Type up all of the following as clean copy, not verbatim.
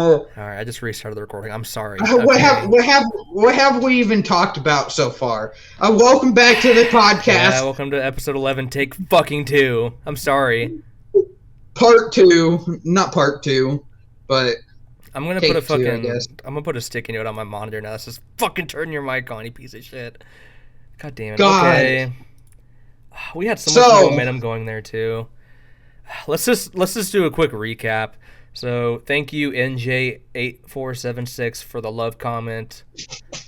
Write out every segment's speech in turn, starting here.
All right, I just restarted the recording. I'm sorry. What have we even talked about so far? Welcome back to the podcast. Yeah, welcome to episode 11, take fucking 2. I'm sorry. Part 2, not part 2, but I'm gonna put a fucking. I'm gonna put a sticky note on my monitor now that says "fucking turn your mic on, you piece of shit." God damn it. God. Okay. We had so much momentum going there too. Let's just do a quick recap. So thank you NJ8476 for the love comment.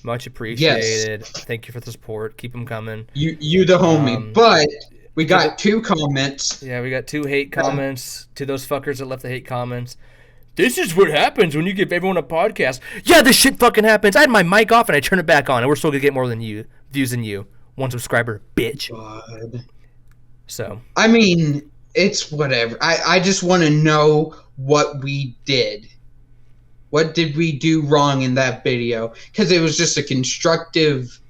Much appreciated. Yes. Thank you for the support. Keep them coming. You the homie. But we got 2 comments. Yeah, we got 2 hate comments to those fuckers that left the hate comments. This is what happens when you give everyone a podcast. Yeah, this shit fucking happens. I had my mic off and I turned it back on, and we're still gonna get more than you views than you. 1 subscriber, bitch. God. So I mean, it's whatever. I just want to know what we did. What did we do wrong in that video? Because it was just a constructive,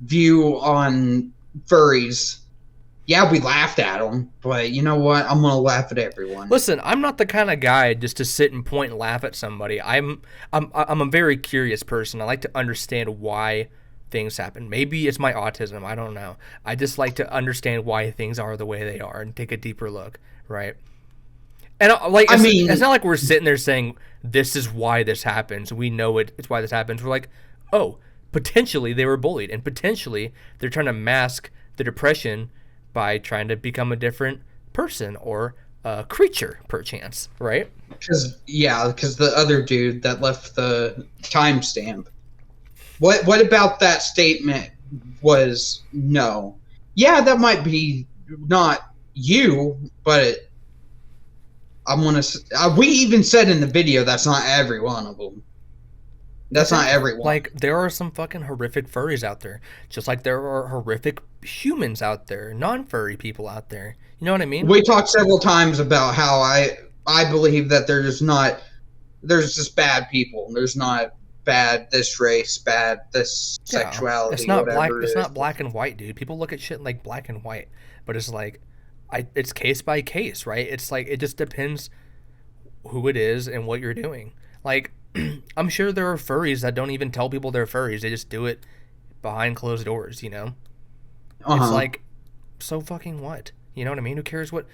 view on furries. Yeah, we laughed at them, but you know what? I'm gonna laugh at everyone. Listen, I'm not the kind of guy just to sit and point and laugh at somebody. I'm a very curious person. I like to understand why things happen. Maybe it's my autism. I don't know. I just like to understand why things are the way they are and take a deeper look, right? And it's not like we're sitting there saying this is why this happens. We know it's why this happens. We're like, oh, potentially they were bullied, and potentially they're trying to mask the depression by trying to become a different person or a creature, perchance, right? Because the other dude that left the timestamp. What about that statement was no? Yeah, that might be not you, but we even said in the video that's not every one of them. That's not everyone. Like, there are some fucking horrific furries out there, just like there are horrific humans out there, non-furry people out there. You know what I mean? We talked several times about how I believe that there's just bad people. There's not bad this race, bad this sexuality. It's not black. It's not black and white, dude. People look at shit like black and white, but it's like, it's case by case, right? It's like it just depends who it is and what you're doing. Like, I'm sure there are furries that don't even tell people they're furries. They just do it behind closed doors, you know? It's like, so fucking what? You know what I mean? Who cares what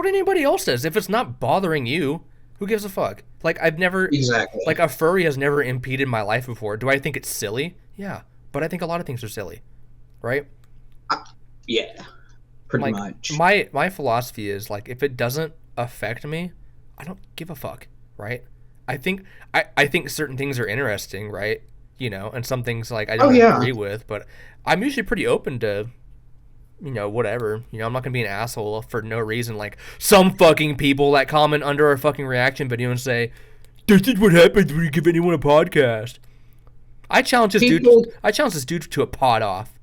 anybody else says? If it's not bothering you, who gives a fuck? Like, Exactly. Like, a furry has never impeded my life before. Do I think it's silly? Yeah. But I think a lot of things are silly. Right? Yeah. Pretty much. My philosophy is, like, if it doesn't affect me, I don't give a fuck, right? I think certain things are interesting, right? You know, and some things, like, I don't agree with, but I'm usually pretty open to, you know, whatever. You know, I'm not going to be an asshole for no reason. Like, some fucking people that comment under our fucking reaction video and say, this is what happens when you give anyone a podcast. I challenge this dude to a pod off.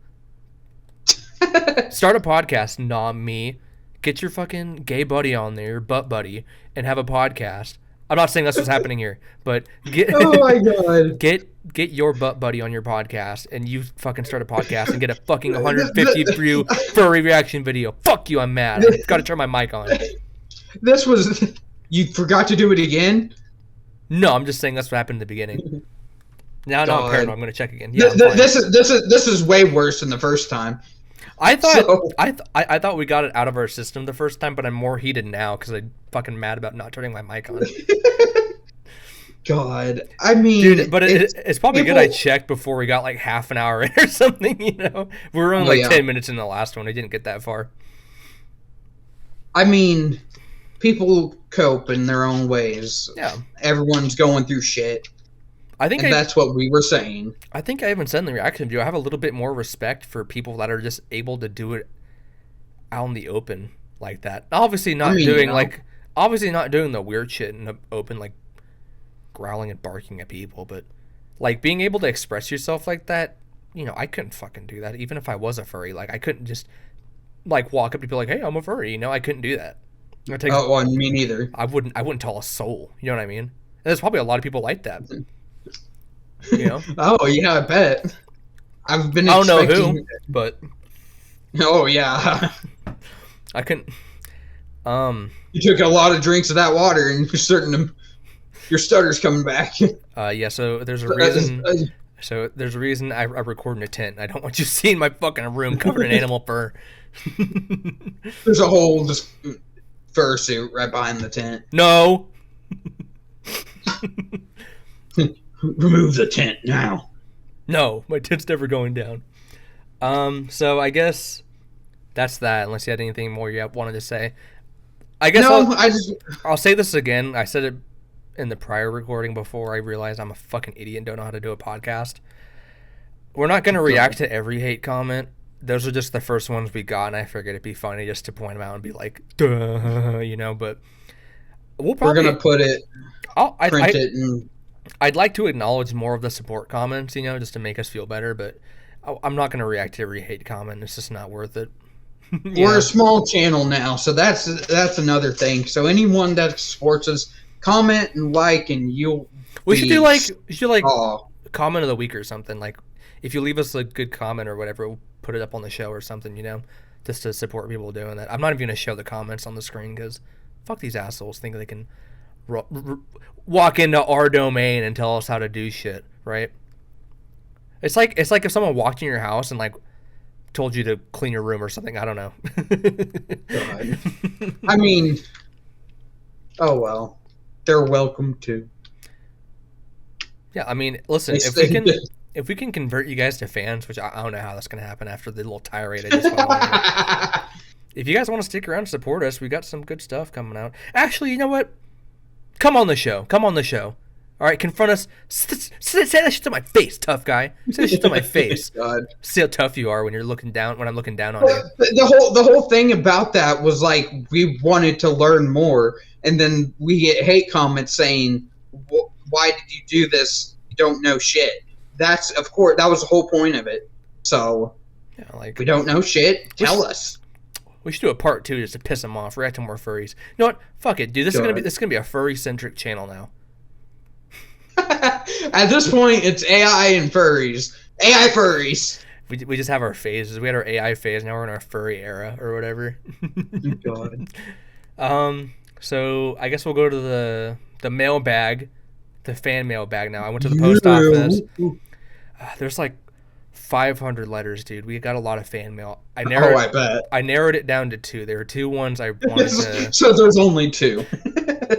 Start a podcast, not me. Get your fucking gay buddy on there, your butt buddy, and have a podcast. I'm not saying that's what's happening here, but oh my god, get your butt buddy on your podcast, and you fucking start a podcast and get a fucking 150 view furry reaction video. Fuck you, I'm mad. I've got to turn my mic on. You forgot to do it again? No, I'm just saying that's what happened in the beginning. Now I'm paranoid. I'm gonna check again. Yeah, this is way worse than the first time. I thought we got it out of our system the first time, but I'm more heated now because I'm fucking mad about not turning my mic on. God, I mean, dude, but it's probably good I checked before we got like half an hour in or something. You know, we were only 10 minutes in the last one. I didn't get that far. I mean, people cope in their own ways. Yeah, everyone's going through shit. That's what we were saying. I think I even said in the reaction video, I have a little bit more respect for people that are just able to do it out in the open like that. Obviously not doing the weird shit in the open, like growling and barking at people, but like being able to express yourself like that, you know, I couldn't fucking do that even if I was a furry. Like, I couldn't just like walk up to people like, hey, I'm a furry, you know. I couldn't do that. Me neither. I wouldn't tell a soul, you know what I mean? And there's probably a lot of people like that. You know? Oh yeah, I bet. I've been. I don't know who, but. Oh yeah. I couldn't. You took a lot of drinks of that water, and you're certain your stutter's coming back. Yeah. So there's a reason. So there's a reason I record in a tent. I don't want you seeing my fucking room covered in animal fur. There's a whole just fursuit right behind the tent. No. Remove the tent now. No, my tent's never going down. So I guess that's that. Unless you had anything more you wanted to say. I guess I'll say this again. I said it in the prior recording before I realized I'm a fucking idiot and don't know how to do a podcast. We're not going to react to every hate comment. Those are just the first ones we got, and I figured it'd be funny just to point them out and be like, duh, you know, but we're going to put it, print it, and... I'd like to acknowledge more of the support comments, you know, just to make us feel better, but I'm not going to react to every hate comment. It's just not worth it. We're a small channel now, so that's another thing. So anyone that supports us, comment and like, and we should do like comment of the week or something. Like if you leave us a good comment or whatever, we'll put it up on the show or something, you know, just to support people doing that. I'm not even going to show the comments on the screen because fuck these assholes think they can walk into our domain and tell us how to do shit, right? It's like if someone walked in your house and like told you to clean your room or something. I don't know. God. I mean, oh well, they're welcome to. Yeah, I mean, listen, if we can convert you guys to fans, which I don't know how that's gonna happen after the little tirade I just went on. If you guys want to stick around and support us, we got some good stuff coming out. Actually, you know what? Come on the show. All right, confront us. Say that shit to my face, tough guy. Say that shit to my face. God. See how tough you are when you're looking down. When I'm looking down on you. The whole thing about that was like we wanted to learn more, and then we get hate comments saying, "Why did you do this? You don't know shit." That's of course that was the whole point of it. So, yeah, like we don't know shit. Tell us. We should do a part 2 just to piss them off. React to more furries. You know what? Fuck it, dude. This is gonna be a furry centric channel now. At this point, it's AI and furries. AI furries. We just have our phases. We had our AI phase. Now we're in our furry era or whatever. God. So I guess we'll go to the mailbag, the fan mailbag. Now I went to the post office. There's like 500 letters, dude. We got a lot of fan mail. I bet. I narrowed it down to 2. There were 2 ones I wanted to. So there's only 2.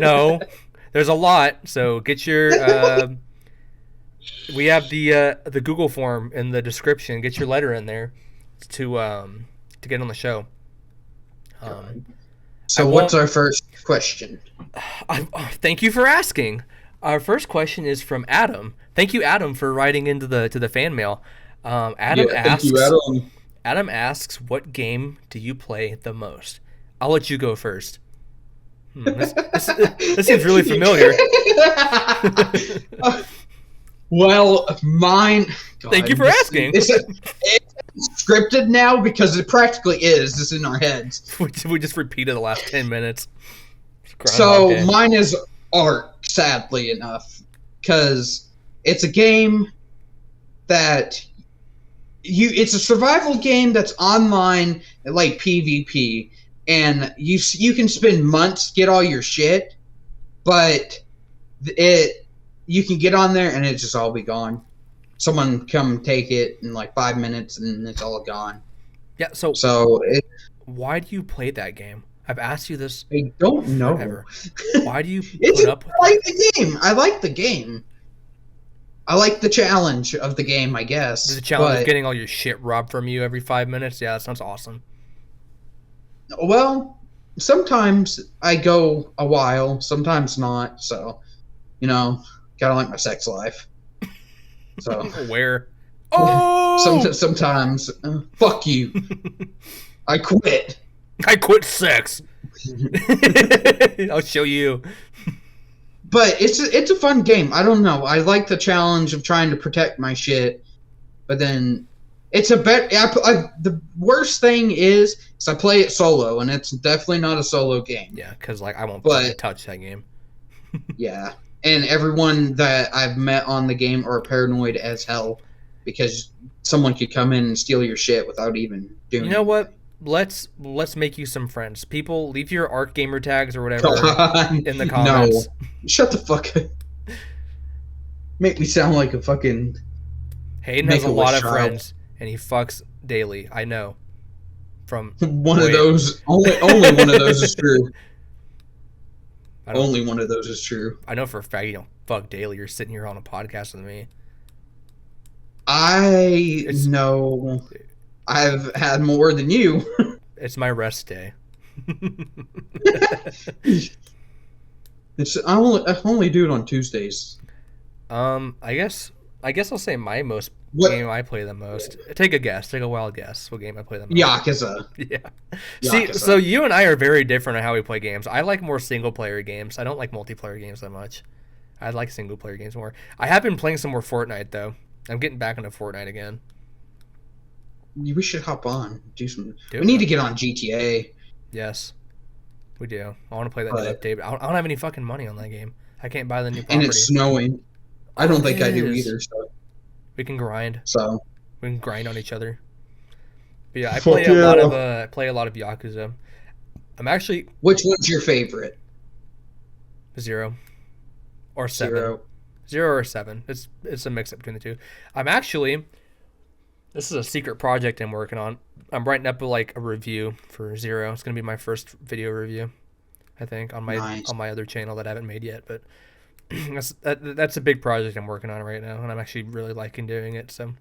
No. There's a lot, so get your. We have the Google form in the description. Get your letter in there to get on the show. So what's our first question? Thank you for asking. Our first question is from Adam. Thank you, Adam, for writing into the fan mail. Adam asks. Thank you, Adam. Adam asks, "What game do you play the most?" I'll let you go first. This seems really familiar. Well, mine... God, thank you for asking. It's scripted now because it practically is. It's in our heads. We just repeated the last 10 minutes. So mine is Ark, sadly enough, because it's a game that... It's a survival game that's online, like PvP. And you can spend months to get all your shit, but you can get on there and it just all be gone. Someone come take it in like 5 minutes and it's all gone. Yeah. So why do you play that game? I've asked you this. I don't know. Forever. Why do you put up with I like the game. I like the game. I like the challenge of the game, I guess. The challenge of getting all your shit robbed from you every 5 minutes. Yeah, that sounds awesome. Well, sometimes I go a while, sometimes not. So, you know, kind of like my sex life. So where? Oh, sometimes. Fuck you. I quit. I quit sex. I'll show you. But it's a fun game. I don't know. I like the challenge of trying to protect my shit, but then. It's a bet. The worst thing is I play it solo, and it's definitely not a solo game. Yeah, because like I won't touch that game. Yeah, and everyone that I've met on the game are paranoid as hell because someone could come in and steal your shit without even doing. You know what? let's make you some friends. People, leave your Arc gamer tags or whatever God, in the no. comments. Shut the fuck up. Make me sound like a fucking Hayden has a Make-A-Wish lot of child. friends, and he fucks daily. I know. From one of Wait. those. Only one of those is true. I don't, Only one of those is true. I know for a fact you don't fuck daily. You're sitting here on a podcast with me. I know I've had more than you. It's my rest day. I only do it on Tuesdays. I guess I'll say my most What? game I play the most. Take a guess. Take a wild guess. What game I play the most? Yakuza. Yeah. See, Yakuza. so you and I are very different on how we play games. I like more single player games. I don't like multiplayer games that much. I like single player games more. I have been playing some more Fortnite though. I'm getting back into Fortnite again. We should hop on. Do some. Do We need it. to get on GTA. Yes, we do. I want to play that new But- update. I don't have any fucking money on that game. I can't buy the new And property. it's snowing. I don't think I do is. either. So, We can grind. We can grind on each other. But yeah, I Fuck play a lot of Yakuza. I'm actually which one's your favorite? 0 or 7. Zero. 0 or 7. It's a mix up between the two. I'm actually, this is a secret project I'm working on. I'm writing up a review for 0. It's gonna be my first video review, I think, on my Nice. on my other channel that I haven't made yet. But that's a big project I'm working on right now, and I'm actually really liking doing it. So,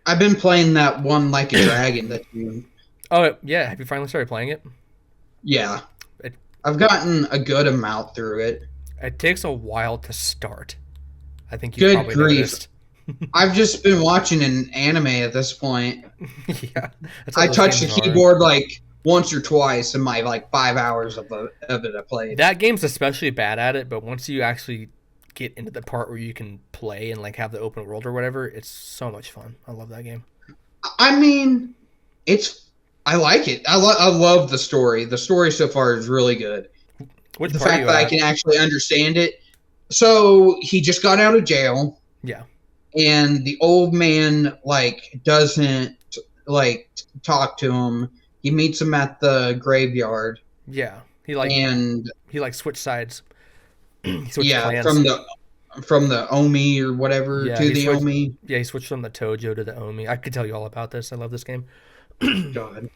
I've been playing that one Like a Dragon that you. oh yeah, have you finally started playing it? Yeah. It- I've gotten a good amount through it. It takes a while to start. I think you Good probably grief. noticed. I've just been watching an anime at this point. Yeah, that's how I those touched the games are. keyboard like once or twice in my 5 hours of it I played. That game's especially bad at it, but once you actually get into the part where you can play and have the open world or whatever, it's so much fun. I love that game. I mean, I like it. I love the story. The story so far is really good. Which The part are fact you that I at? can actually understand it. So he just got out of jail. Yeah. And the old man doesn't talk to him. He meets him at the graveyard, Yeah. He and switched sides. He switched yeah, clans. from the Omi or whatever Yeah, to he the switched- Omi. Yeah, he switched from the Tojo to the Omi. I could tell you all about this. I love this game. God.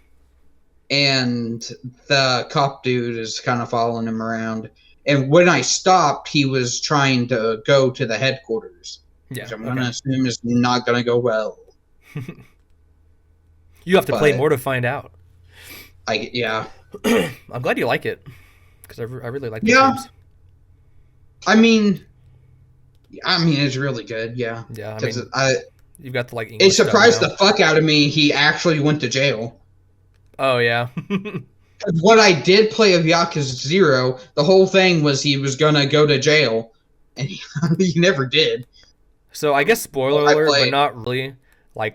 And the cop dude is kind of following him around. And when I stopped, he was trying to go to the headquarters. Yeah. Which I'm okay. gonna assume is not gonna go well. You have to play but- more to find out. Yeah. I'm glad you like it because I really like these Yeah. games. I mean, it's really good. Yeah. Yeah, I 'Cause mean, you've got the English it surprised dub the fuck out of me. He actually went to jail. now. Oh yeah. What I did play of Yakuza 0, the whole thing was he was gonna go to jail, and he never did. So I guess spoiler I alert, but played- not really.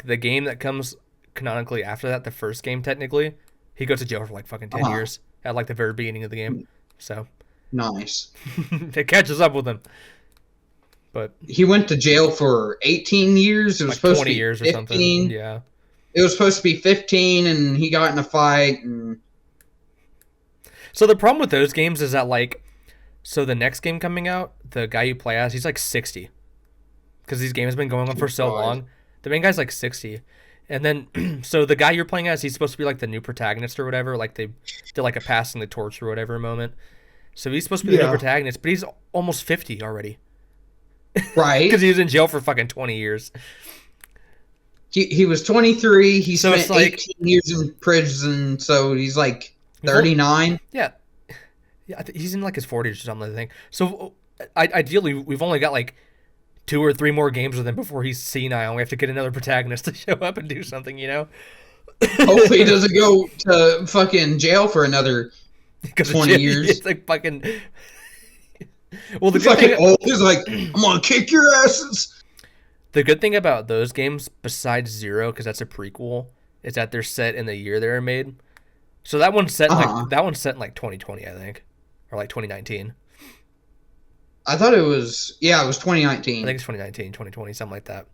The game that comes canonically after that, the first game technically, he goes to jail for fucking 10 Uh-huh. years at the very beginning of the game. So Nice. it catches up with him. But He went to jail for 18 years. It was supposed 20 to be years or 15. something. Yeah. It was supposed to be 15, and he got in a fight. And So the problem with those games is that so the next game coming out, the guy you play as, he's 60. Because these games have been going on for so God. long. The main guy's 60. And then, so the guy you're playing as, he's supposed to be the new protagonist or whatever. They did a passing the torch or whatever moment. So he's supposed to be the new Yeah. protagonist, but he's almost 50 already. right, Because he was in jail for fucking 20 years. he was 23. He So it's spent 18 years in prison, so he's 39. Yeah. Yeah, he's in his 40s or something, I think. So ideally, we've only got 2 or 3 more games with him before he's senile. We have to get another protagonist to show up and do something, Hopefully, he doesn't go to fucking jail for another 20 years. It's fucking. Well, the good fucking thing, old. He's I'm gonna kick your asses. the good thing about those games, besides 0, because that's a prequel, is that they're set in the year they were made. So that one's set Uh-huh. that one's set in 2020, I think, or 2019. I thought it was it was I 2019 think it's 2019, 2020, something like that.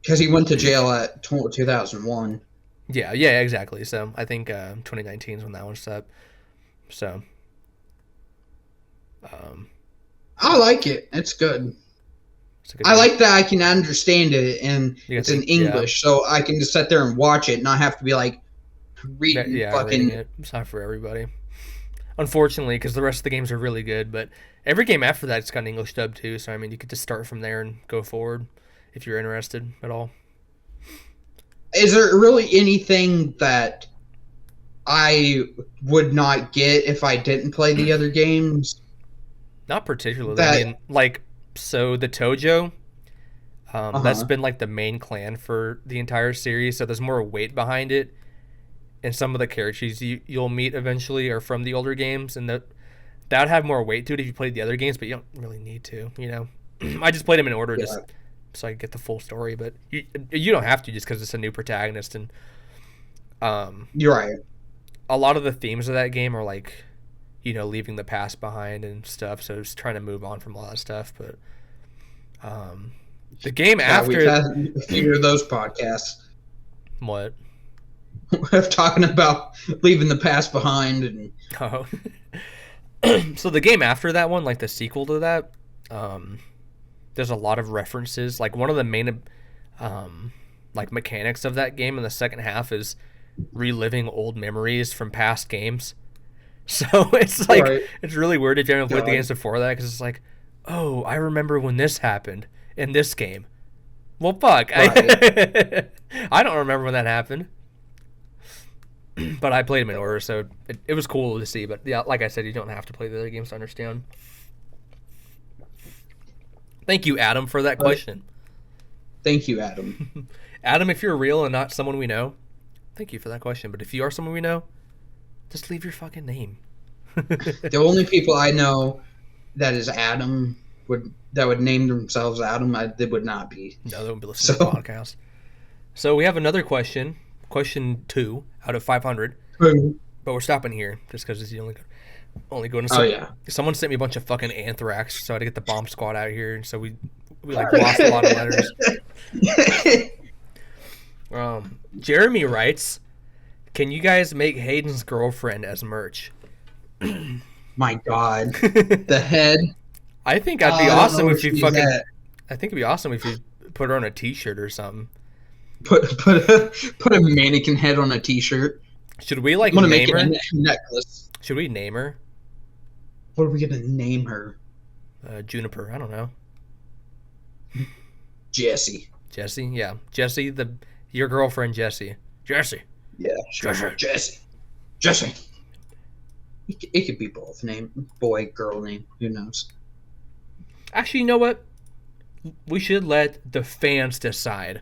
because he went to jail at 2001. Yeah, exactly. So I think 2019 is when that one's set. So, um, I like it. It's good. it's a good I game. like that I can understand it and You got it's in the yeah, English, so I can just sit there and watch it, not have to be like reading yeah, reading fucking. it. It's not for everybody, unfortunately, because the rest of the games are really good. But every game after that, it's got an English dub too. So I mean, you could just start from there and go forward if you're interested at all. Is there really anything that I would not get if I didn't play the other games? Not particularly. I That mean, like, so the Tojo, uh that's huh. been like the main clan for the entire series. So there's more weight behind it, and some of the characters you'll meet eventually are from the older games, and that would have more weight to it if you played the other games. But you don't really need to, you know. I just played them in order Yeah, just so I could get the full story. But you don't have to just because it's a new protagonist, and um, you're right. a lot of the themes of that game are like, you know, leaving the past behind and stuff. So just trying to move on from a lot of stuff. But um, the game Yeah, we've after had a few of those podcasts what? of talking about leaving the past behind and Oh, so the game after that one, like the sequel to that, um, there's a lot of references. Like one of the main, um, like mechanics of that game in the second half is reliving old memories from past games. So it's like right. it's really weird if you haven't played the God, games before that because it's like, oh, I remember when this happened in this game. Well, fuck, right. I don't remember when that happened. But I played them in order, so it was cool to see. But yeah, like I said, you don't have to play the other games to understand. Thank you, Adam, for that But question. thank you, Adam. Adam, if you're real and not someone we know, thank you for that question. But if you are someone we know, just leave your fucking name. The only people I know that is Adam would name themselves Adam. They would not be. No, they won't be listening to the So, podcast. So we have another question, question 2 out of 500, oh but we're stopping here just because it's the only going to some. yeah. Someone sent me a bunch of fucking anthrax, so I had to get the bomb squad out here, and so we like lost a lot of letters. Jeremy writes, "Can you guys make Hayden's girlfriend as merch?" My God, the head. I think I'd be I don't awesome know if where you she's fucking. at. I think it'd be awesome if you put her on a T-shirt or something. Put a mannequin head on a T-shirt. Should we I'm like gonna make name it her? a necklace. Should we name her What are we gonna name her? Juniper? I don't know. Jessie. Jesse, yeah, Jesse, your girlfriend Jesse. Jesse. Yeah, sure. Jessie. Jessie. It could be both name, boy, girl name. Who knows? Actually, you know what? We should let the fans decide.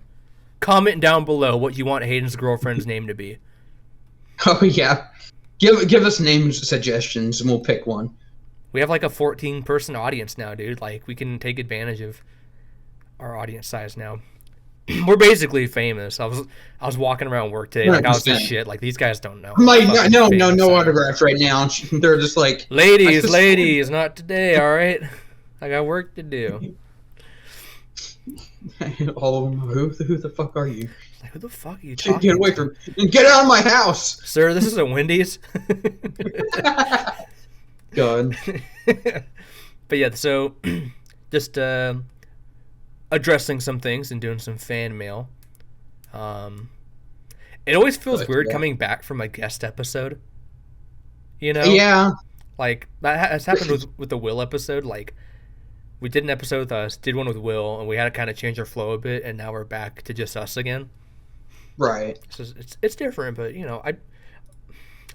Comment down below what you want Hayden's girlfriend's name to be. Oh yeah. Give us name suggestions and we'll pick one. We have like a 14-person audience now, dude. Like we can take advantage of our audience size now. We're basically famous. I was walking around work today, like I was this 100%. shit. Like these guys don't know. I'm how like, fucking no famous I am. autographs right now. They're just like, Ladies, just- ladies, not today. All right, I got work to do. all of them. Who the fuck are you? Like, who the fuck are you talking? Get away to? from get out of my house, Sir, this is a Wendy's. God. But yeah, so just addressing some things and doing some fan mail. Um, it always feels Like weird what? coming back from a guest episode. You know, Yeah, like that has happened with the Will episode. Like we did an episode with us, did one with Will, and we had to kind of change our flow a bit, and now we're back to just us again. right. So it's different, but you know,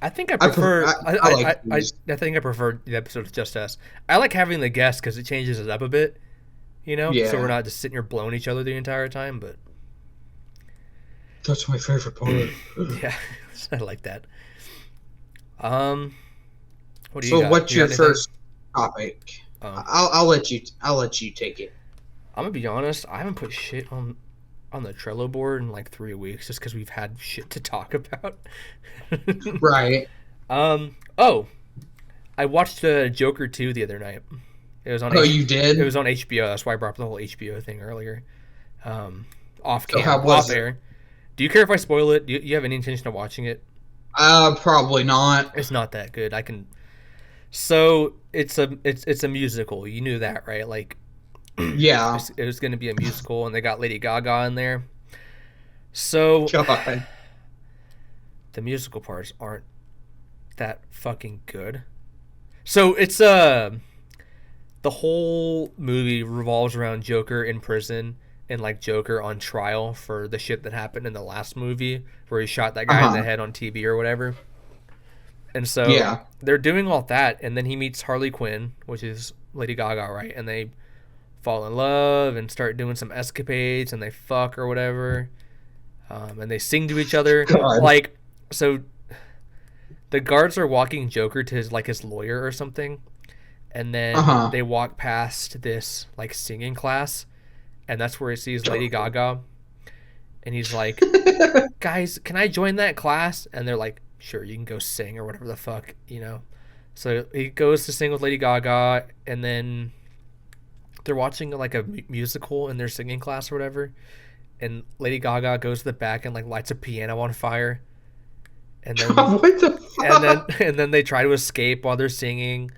I think I prefer. I think I prefer the episode with just us. I like having the guests because it changes it up a bit. You know, Yeah. so we're not just sitting here blowing each other the entire time. But That's my favorite part. yeah, I like that. What do you So, got? what's You your got anything? first topic? Oh. I'll let you take it. I'm gonna be honest. I haven't put shit on the Trello board in like 3 weeks just because we've had shit to talk about. Right. Oh, I watched Joker 2 the other night. It was on. Oh, you did? It was on HBO. That's why I brought up the whole HBO thing earlier. Off So how was off it? air. Do you care if I spoil it? Do you have any intention of watching it? Probably not. It's not that good. I can. So it's a musical. You knew that, right? Like, Yeah. it was going to be a musical, and they got Lady Gaga in there. So God. the musical parts aren't that fucking good. So it's the whole movie revolves around Joker in prison and like Joker on trial for the shit that happened in the last movie where he shot that guy in the head on TV or whatever. And so Yeah. they're doing all that, and then he meets Harley Quinn, which is Lady Gaga, right? And they fall in love and start doing some escapades, and they fuck or whatever, and they sing to each other. God. Like, so the guards are walking Joker to his lawyer or something, and then they walk past this like singing class, and that's where he sees Lady Gaga, and he's like, "Guys, can I join that class?" And they're like, "Sure, you can go sing or whatever the fuck, you know." So he goes to sing with Lady Gaga, and then they're watching like a musical in their singing class or whatever, and Lady Gaga goes to the back and like lights a piano on fire, and then What the fuck? and then they try to escape while they're singing,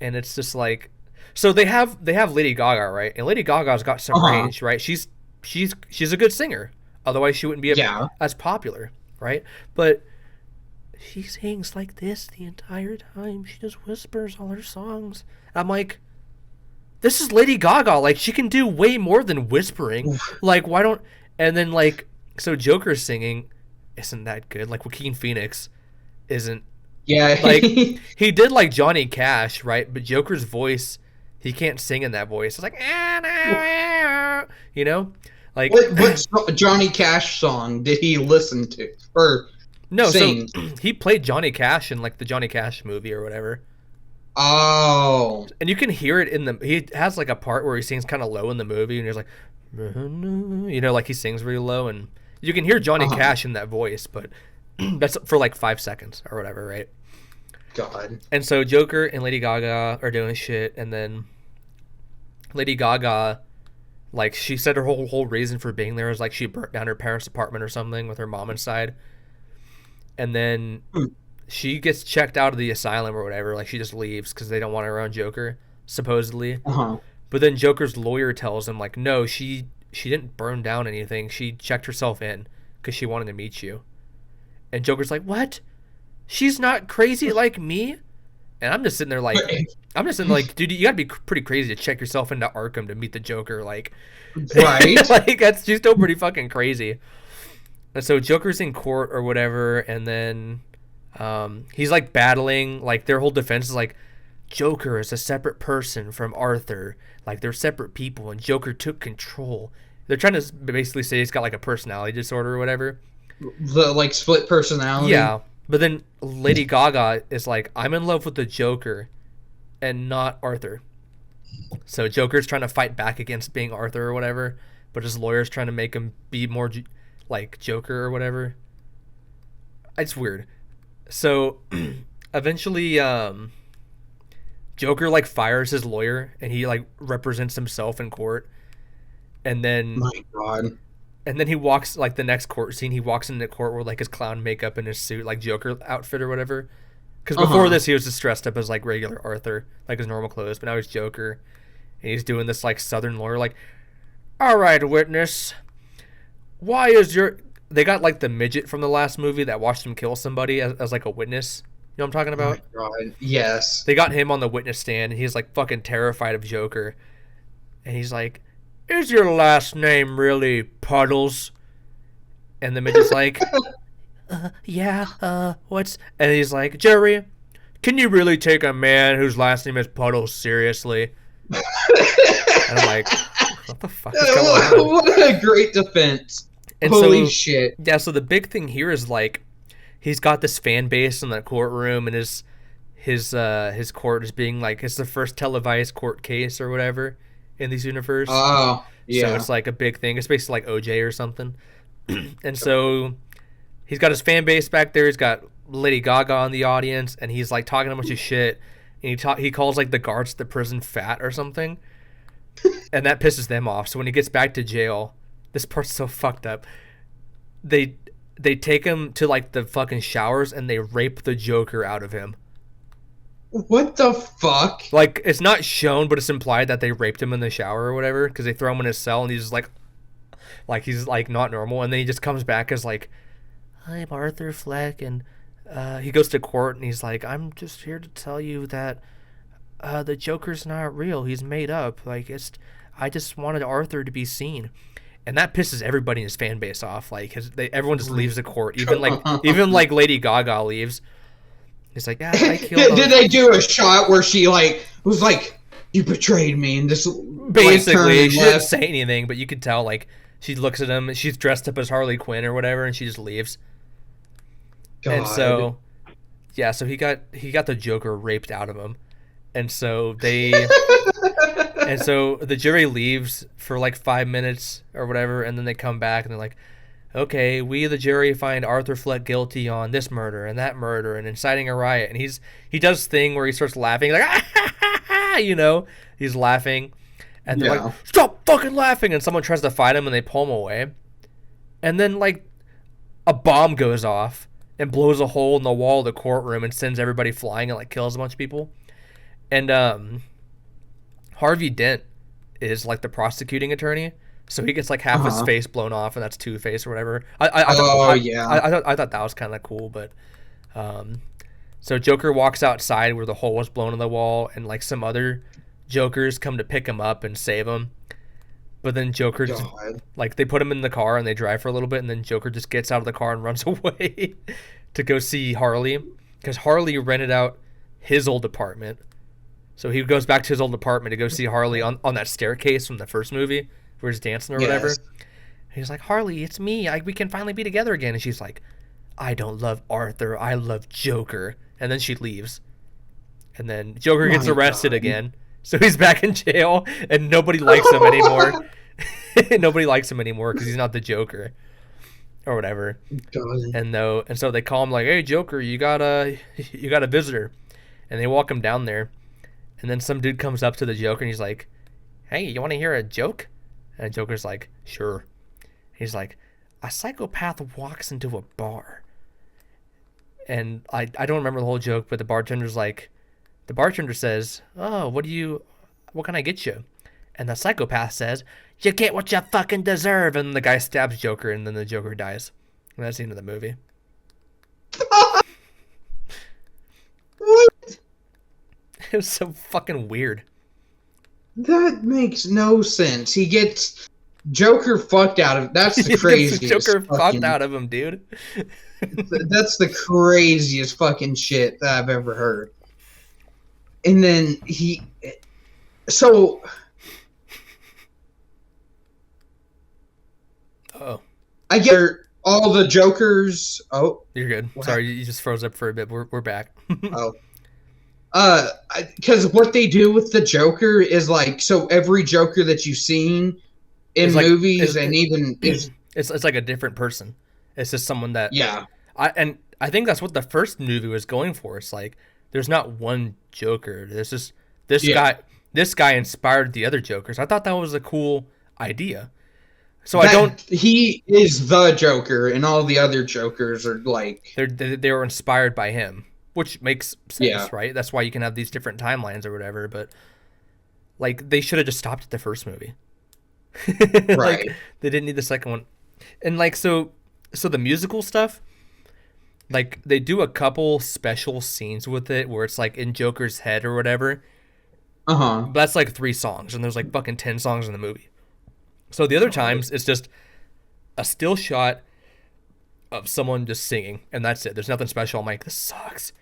and it's just like, so they have Lady Gaga, right? And Lady Gaga's got some range, right? She's a good singer, otherwise she wouldn't be as popular, right? But she sings like this the entire time. She just whispers all her songs. I'm like, this is Lady Gaga. Like, she can do way more than whispering. Like, why don't... And then, like, so Joker's singing isn't that good. Like, Joaquin Phoenix isn't... Yeah. Like, he did, like, Johnny Cash, right? But Joker's voice, he can't sing in that voice. It's like... You know? Like... What Johnny Cash song did he listen to? Or... No, sing? so he played Johnny Cash in like the Johnny Cash movie or whatever. Oh. And you can hear it in the... He has like a part where he sings kind of low in the movie, and he's like... You know, like he sings really low, and you can hear Johnny Cash in that voice, but that's for like 5 seconds or whatever, right? God. And so Joker and Lady Gaga are doing shit, and then Lady Gaga, like, she said her whole reason for being there is like she burnt down her parents' apartment or something with her mom inside. And then she gets checked out of the asylum or whatever. Like, she just leaves because they don't want her around Joker, supposedly. But then Joker's lawyer tells him, like, no, she didn't burn down anything. She checked herself in because she wanted to meet you. And Joker's like, what? She's not crazy like me? And I'm just sitting there like, dude, you gotta be pretty crazy to check yourself into Arkham to meet the Joker. Like, right? Like, she's still pretty fucking crazy. And so Joker's in court or whatever, and then he's like battling, like their whole defense is like, Joker is a separate person from Arthur, like they're separate people, and Joker took control. They're trying to basically say he's got like a personality disorder or whatever. The like split personality. Yeah, but then Lady Gaga is like, I'm in love with the Joker and not Arthur. So Joker's trying to fight back against being Arthur or whatever, but his lawyer's trying to make him be more like Joker or whatever. It's weird. So eventually Joker like fires his lawyer, and he like represents himself in court, and then My God. And then he walks, like the next court scene, he walks into court with like his clown makeup and his suit, like Joker outfit or whatever. Because before this, he was just dressed up as like regular Arthur, like his normal clothes, but now he's Joker, and he's doing this like Southern lawyer, like, all right, witness, why is your... They got like the midget from the last movie that watched him kill somebody as like a witness. You know what I'm talking about? Oh my God. Yes. They got him on the witness stand, and he's like fucking terrified of Joker. And he's like, is your last name really Puddles? And the midget's like, yeah, what's... And he's like, Jerry, can you really take a man whose last name is Puddles seriously? And I'm like, what the fuck is going on? What a great defense. And Holy so, shit. Yeah, so the big thing here is like, he's got this fan base in the courtroom, and his court is being like, it's the first televised court case or whatever in this universe. Oh, yeah. So it's like a big thing. It's basically like OJ or something. And so he's got his fan base back there. He's got Lady Gaga in the audience, and he's like talking a bunch of shit. And he calls like the guards at the prison fat or something, and that pisses them off. So when he gets back to jail, this part's so fucked up. they they take him to like the fucking showers and they rape the Joker out of him. What the fuck? Like it's not shown, but it's implied that they raped him in the shower or whatever because they throw him in his cell and he's just like he's like not normal, and then he just comes back as like, I'm Arthur Fleck, and he goes to court and he's like, I'm just here to tell you that the Joker's not real. He's made up. Like I just wanted Arthur to be seen. And that pisses everybody in his fan base off. Like, everyone just leaves the court. Even like Lady Gaga leaves. He's like, yeah, I killed him. Did they do a shot where she like was like, you betrayed me, and just basically like, she didn't say anything, but you could tell like she looks at him. She's dressed up as Harley Quinn or whatever, and she just leaves. God. And so, yeah, so he got the Joker raped out of him, and so and so the jury leaves for like 5 minutes or whatever, and then they come back and they're like, okay, we the jury find Arthur Fleck guilty on this murder and that murder and inciting a riot. And he does this thing where he starts laughing like, ah, ha, ha, ha, you know, he's laughing, and they're like, stop fucking laughing, and someone tries to fight him and they pull him away, and then like a bomb goes off and blows a hole in the wall of the courtroom and sends everybody flying and like kills a bunch of people. And Harvey Dent is like the prosecuting attorney, so he gets like half his face blown off, and that's Two-Face or whatever. I thought that was kind of cool, but so Joker walks outside where the hole was blown in the wall, and like some other Jokers come to pick him up and save him, but then Joker just, like they put him in the car and they drive for a little bit, and then Joker just gets out of the car and runs away to go see Harley, because Harley rented out his old apartment. So he goes back to his old apartment to go see Harley on that staircase from the first movie where he's dancing or whatever. And he's like, Harley, it's me. We can finally be together again. And she's like, I don't love Arthur. I love Joker. And then she leaves. And then Joker gets arrested again. So he's back in jail and nobody likes him anymore. Nobody likes him anymore because he's not the Joker or whatever. And so they call him like, hey, Joker, you got a visitor. And they walk him down there. And then some dude comes up to the Joker and he's like, hey, you want to hear a joke? And Joker's like, sure. He's like, a psychopath walks into a bar. And I don't remember the whole joke, but the bartender says, oh, what can I get you? And the psychopath says, you get what you fucking deserve. And the guy stabs Joker, and then the Joker dies. And that's the end of the movie. What? It was so fucking weird. That makes no sense. He gets Joker fucked out of. That's the craziest. Joker fucked out of him, dude. That's the craziest fucking shit that I've ever heard. And then I get all the Jokers. Oh, you're good. Sorry, you just froze up for a bit. We're back. Because what they do with the Joker is like, so every Joker that you've seen in movies it's like a different person. It's just someone that I think that's what the first movie was going for. It's like there's not one Joker. There's just guy. This guy inspired the other Jokers. I thought that was a cool idea. So he is the Joker, and all the other Jokers are like they were inspired by him. Which makes sense, right? That's why you can have these different timelines or whatever. But like, they should have just stopped at the first movie. Right. Like, they didn't need the second one. And like, so the musical stuff, like they do a couple special scenes with it where it's like in Joker's head or whatever. But that's like 3 songs, and there's like fucking 10 songs in the movie. So the other times it's just a still shot of someone just singing, and that's it. There's nothing special. I'm like, this sucks.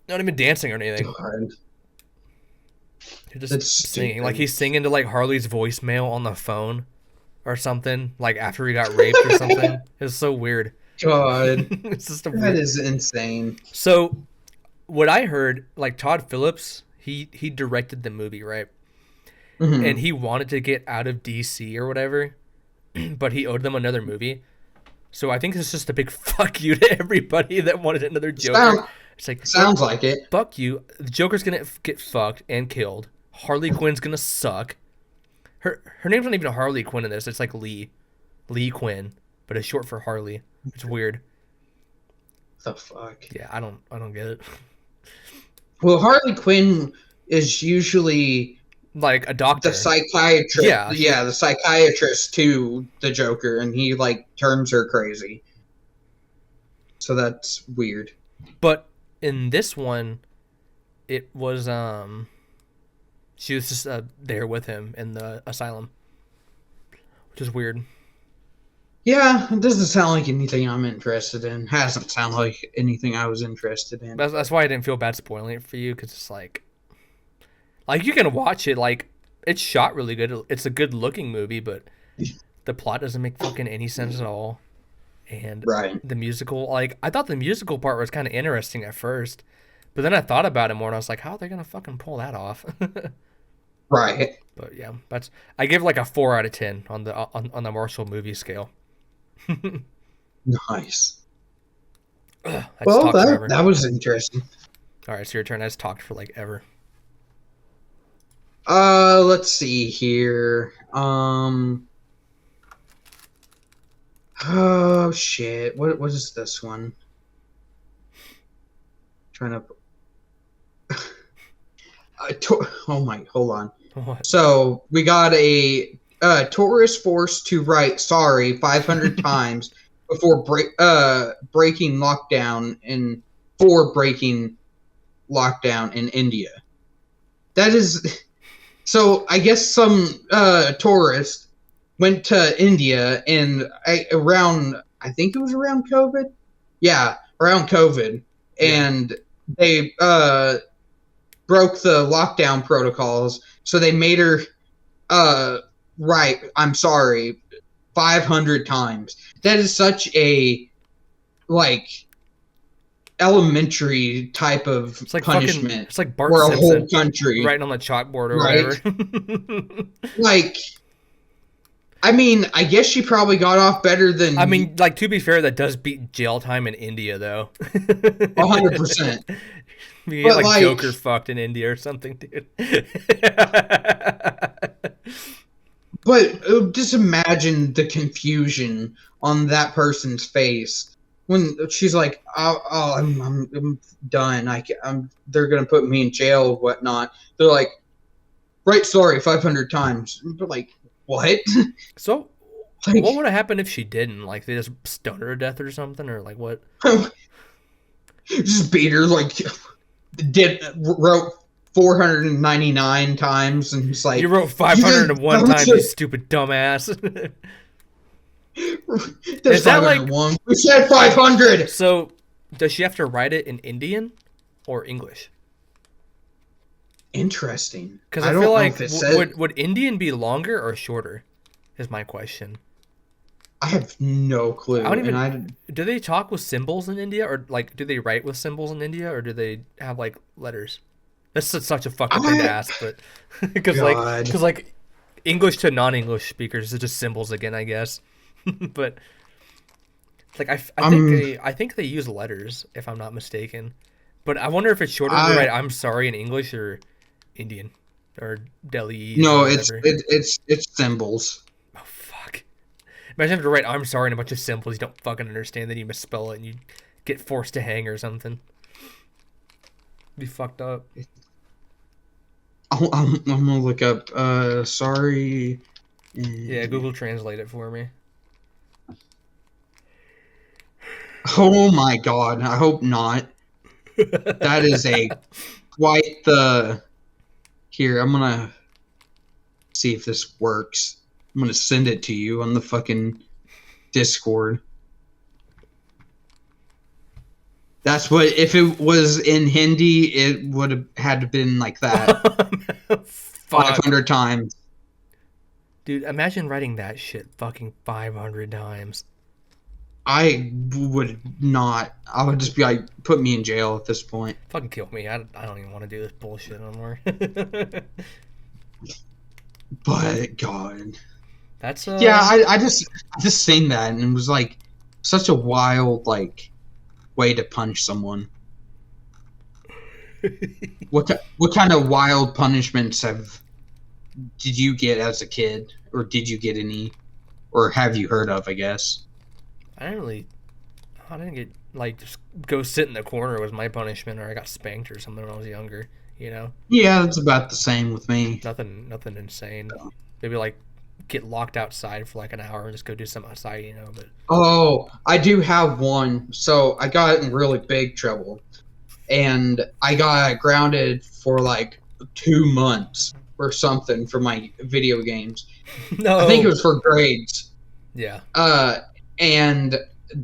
Not even dancing or anything. You're just singing. Like he's singing to like Harley's voicemail on the phone or something, like after he got raped or something. It's so weird. God. It's just that is insane. So what I heard, like Todd Phillips, he directed the movie, right? And he wanted to get out of DC or whatever, but he owed them another movie. So I think it's just a big fuck you to everybody that wanted another Joker. It's like, sounds like it. Fuck you. The Joker's gonna get fucked and killed. Harley Quinn's gonna suck. Her name's not even Harley Quinn in this. It's like Lee Quinn. but it's short for Harley. It's weird. The fuck? Yeah, I don't get it. Well, Harley Quinn is usually Like a doctor. the psychiatrist. Yeah, the psychiatrist to the Joker, and he like turns her crazy. So that's weird. But in this one, it was she was just there with him in the asylum, which is weird. Yeah, it doesn't sound like anything I'm interested in. Hasn't sounded like anything I was interested in. That's why I didn't feel bad spoiling it for you, because it's like you can watch it, like it's shot really good. It's a good looking movie, but the plot doesn't make fucking any sense at all. And Right. the musical, like I thought the musical part was kind of interesting at first, but then I thought about it more and I was like, how are they gonna fucking pull that off? Right. But yeah, I give like a 4 out of 10 on the Marshall movie scale. Nice. I just Well, talked forever. that was interesting. All right, so your turn. I just talked for like ever. Let's see here. Oh shit! What is this one? Trying to. Oh my! Hold on. What? So we got a tourist forced to write "sorry" 500 times before breaking lockdown in India. That is. So I guess some tourist went to India and I think it was around COVID. Yeah, around COVID, and they broke the lockdown protocols. So they made her write "I'm sorry" 500 times. That is such a elementary type of It's like punishment. Fucking, it's like Bart for a Simpson whole country writing on the chalkboard or Right. whatever. Like, I mean, I guess she probably got off better than. I mean, like to be fair, that does beat jail time in India, though. 100%. You get But, like Joker fucked in India or something, dude. But just imagine the confusion on that person's face when she's like, "Oh, I'm done. They're gonna put me in jail or whatnot." They're like, "Right, sorry, 500 times." But like, what? So, Like, what would have happened if she didn't? Like, they just stoned her to death or something, or like what? just beat her like wrote 499 times and it's like You wrote 501 you times, you stupid dumbass. There's Is that like- 501. We said 500. So, does she have to write it in Indian or English? Interesting. Because I I don't feel know like if it said. would Indian be longer or shorter? Is my question. I have no clue. I don't even- and Do they talk with symbols in India, or like do they write with symbols in India, or do they have like letters? That's such a fucking thing to ask, but because God. like English to non-English speakers is just symbols again, I guess. But like I think they use letters if I'm not mistaken. But I wonder if it's shorter to write "I'm sorry" in English or Indian or Delhi. no, or it's whatever. it's symbols. Oh fuck! Imagine having to write "I'm sorry" in a bunch of symbols you don't fucking understand. Then you misspell it and you get forced to hang or something. Be fucked up. I'm gonna look up. Sorry. Yeah, Google Translate it for me. Oh my God! I hope not. That is quite the. Here, I'm gonna see if this works. I'm gonna send it to you on the fucking Discord. That's what, if it was in Hindi, it would have had to been like that Fuck. 500 times. Dude, imagine writing that shit fucking 500 times. I would not. I would just be like, put me in jail at this point. Fucking kill me. I don't even want to do this bullshit anymore. But God, That's yeah, I just seen that and it was like such a wild way to punish someone. What kind of wild punishments did you get as a kid, or did you get any, or have you heard of? I guess. I didn't get like just go sit in the corner was my punishment, or I got spanked or something when I was younger. You know, Yeah, it's about the same with me. nothing insane. Maybe like get locked outside for like an hour and just go do something outside. You know, but Oh, I do have one. So I got in really big trouble, and I got grounded for like 2 months or something for my video games. no, I think it was for grades. yeah, And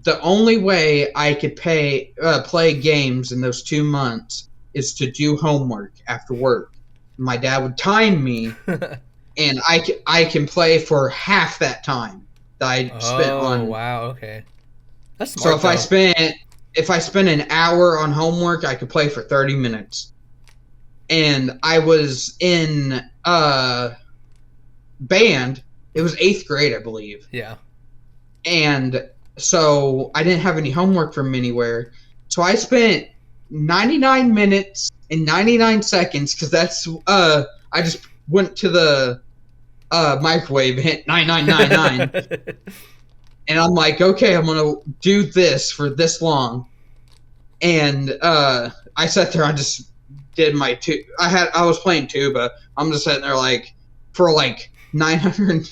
the only way I could play games in those 2 months is to do homework after work. My dad would time me, and I can play for half that time that I spent on. Wow, okay, that's So smart. if I spent an hour on homework, I could play for 30 minutes. And I was in band. It was 8th grade, I believe. Yeah. And so I didn't have any homework from anywhere. So I spent 99 minutes and 99 seconds because that's I just went to the microwave, hit 9999, and I'm like, okay, I'm gonna do this for this long. And I sat there, I just did my I was playing tuba. I'm just sitting there like for like 99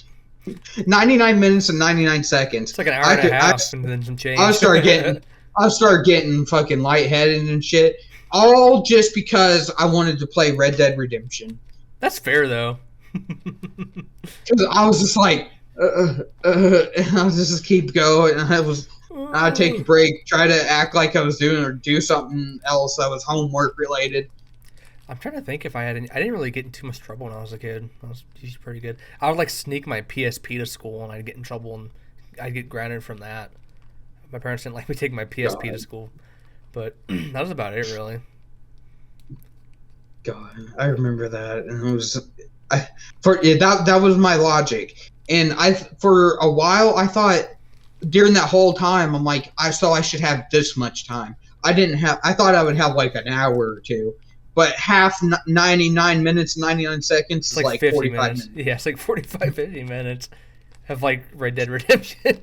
minutes and 99 seconds. It's like an hour and a half and then some change. I started getting fucking lightheaded and shit. All just because I wanted to play Red Dead Redemption. That's fair though. Cause I was just like, and I was just keep going. And I'd take a break, try to act like I was doing or do something else that was homework related. I'm trying to think if I didn't really get in too much trouble when I was a kid. I was usually pretty good. I would like sneak my PSP to school and I'd get in trouble and I'd get grounded from that. My parents didn't like me taking my PSP to school, but that was about it really. God, I remember that, and it was, that was my logic, and for a while I thought during that whole time I'm like I should have this much time. I thought I would have like an hour or two. But half 99 minutes, 99 seconds is like 45 minutes. Yeah, it's like 45, 50 minutes of like Red Dead Redemption.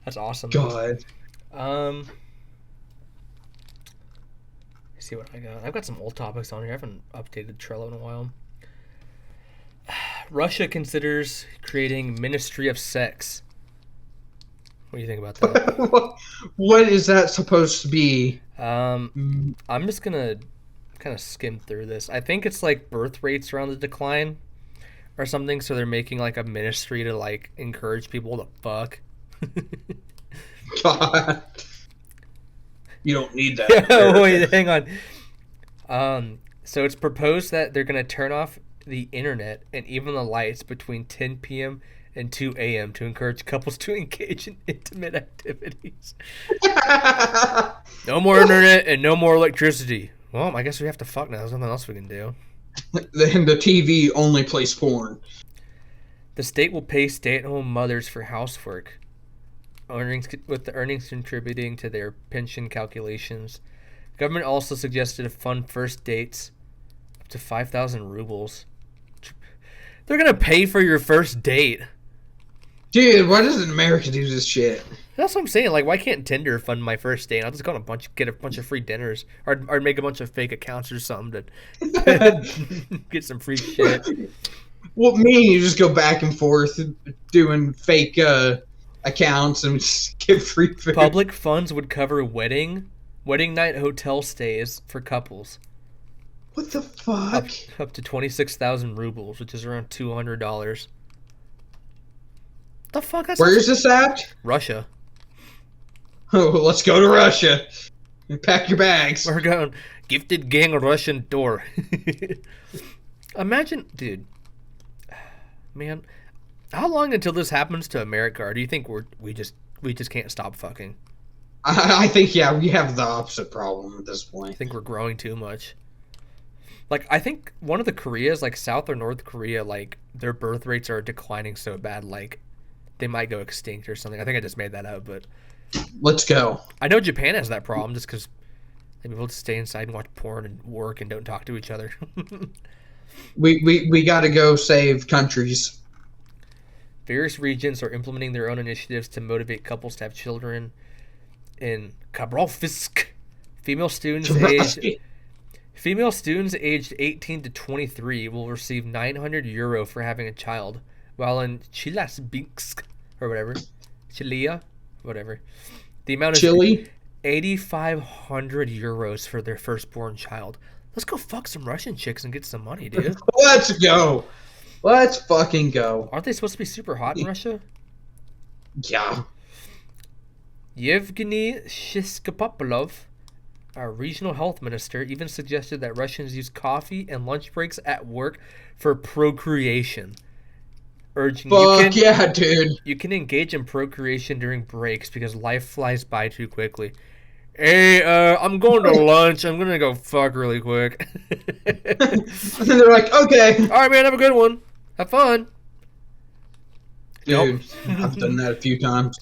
That's awesome. God. Let's see what I got. I've got some old topics on here. I haven't updated Trello in a while. Russia considers creating Ministry of Sex. What do you think about that? What is that supposed to be? I'm just gonna kind of skim through this. I think it's like birth rates are on the decline or something, so they're making like a ministry to like encourage people to fuck. God. You don't need that. Wait, hang on. So it's proposed that they're gonna turn off the internet and even the lights between 10 p.m. and 2 a.m. to encourage couples to engage in intimate activities. No more internet and no more electricity. Well, I guess we have to fuck now. There's nothing else we can do. Then the TV only plays porn. The state will pay stay-at-home mothers for housework, with the earnings contributing to their pension calculations. Government also suggested to fund first dates up to 5,000 rubles. They're gonna pay for your first date. Dude, why doesn't America do this shit? That's what I'm saying. Like, why can't Tinder fund my first date? I'll just go on get a bunch of free dinners, or make a bunch of fake accounts or something to get some free shit. Well, me and you just go back and forth doing fake accounts and just get free food. Public funds would cover wedding night hotel stays for couples. What the fuck? Up to 26,000 rubles, which is around $200. The fuck? Where is this at? Russia. Oh, let's go to Russia. Pack your bags. We're going gifted gang Russian tour. Imagine, dude. Man, how long until this happens to America? Or do you think we just can't stop fucking? I think we have the opposite problem at this point. I think we're growing too much. Like, I think one of the Koreas, like South or North Korea, like their birth rates are declining so bad, like they might go extinct or something. I think I just made that up, but let's go. I know Japan has that problem just because they people just stay inside and watch porn and work and don't talk to each other. we got to go save countries. Various regions are implementing their own initiatives to motivate couples to have children. In Khabrovsk, female students aged 18 to 23 will receive 900 euro for having a child, while in Chelyabinsk, or whatever, Chilia, whatever, the amount is Chile? 8,500 euros for their firstborn child. Let's go fuck some Russian chicks and get some money, dude. Let's go. Let's fucking go. Aren't they supposed to be super hot in Russia? Yeah. Yevgeny Shishkopopolov, our regional health minister, even suggested that Russians use coffee and lunch breaks at work for procreation. Urging yeah, dude. You can engage in procreation during breaks because life flies by too quickly. Hey, I'm going to lunch. I'm going to go fuck really quick. And they're like, okay. All right, man, have a good one. Have fun. Dude, I've done that a few times.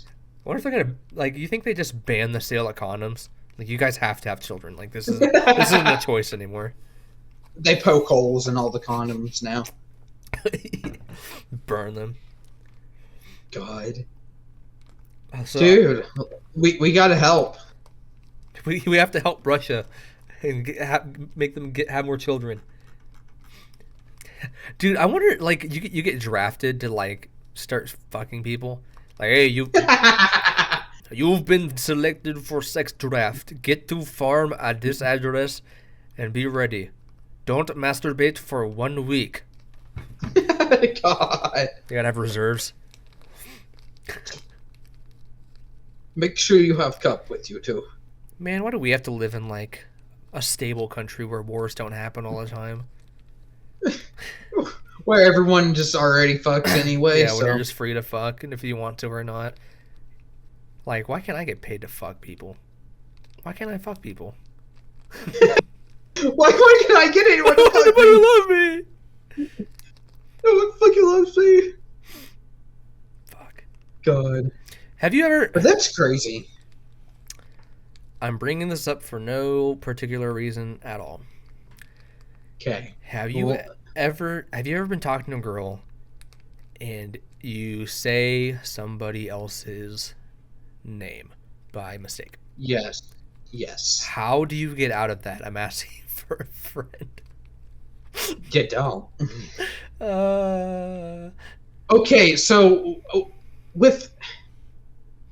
I wonder if they're going to, like, you think they just ban the sale of condoms? Like, you guys have to have children. Like, this isn't a choice anymore. They poke holes in all the condoms now. Burn them. God. So, dude, we gotta help. We have to help Russia and make them have more children. Dude, I wonder, like, you get drafted to, like, start fucking people. Like, hey, you've been selected for sex draft. Get to farm at this address and be ready. Don't masturbate for 1 week. God. You gotta have reserves. Make sure you have cup with you too. Man, why do we have to live in, like, a stable country where wars don't happen all the time? Where everyone just already fucks anyway. Yeah, so. when you're just free to fuck, and if you want to or not. Like, why can't I get paid to fuck people? Why can't I fuck people? Why can't I get anyone to fuck Nobody me? love me! No one fucking loves me. Fuck. God. Have you ever... But that's crazy. I'm bringing this up for no particular reason at all. Okay. Have you ever been talking to a girl and you say somebody else's name by mistake? Yes. Yes. How do you get out of that? I'm asking for a friend. You don't. Okay, so if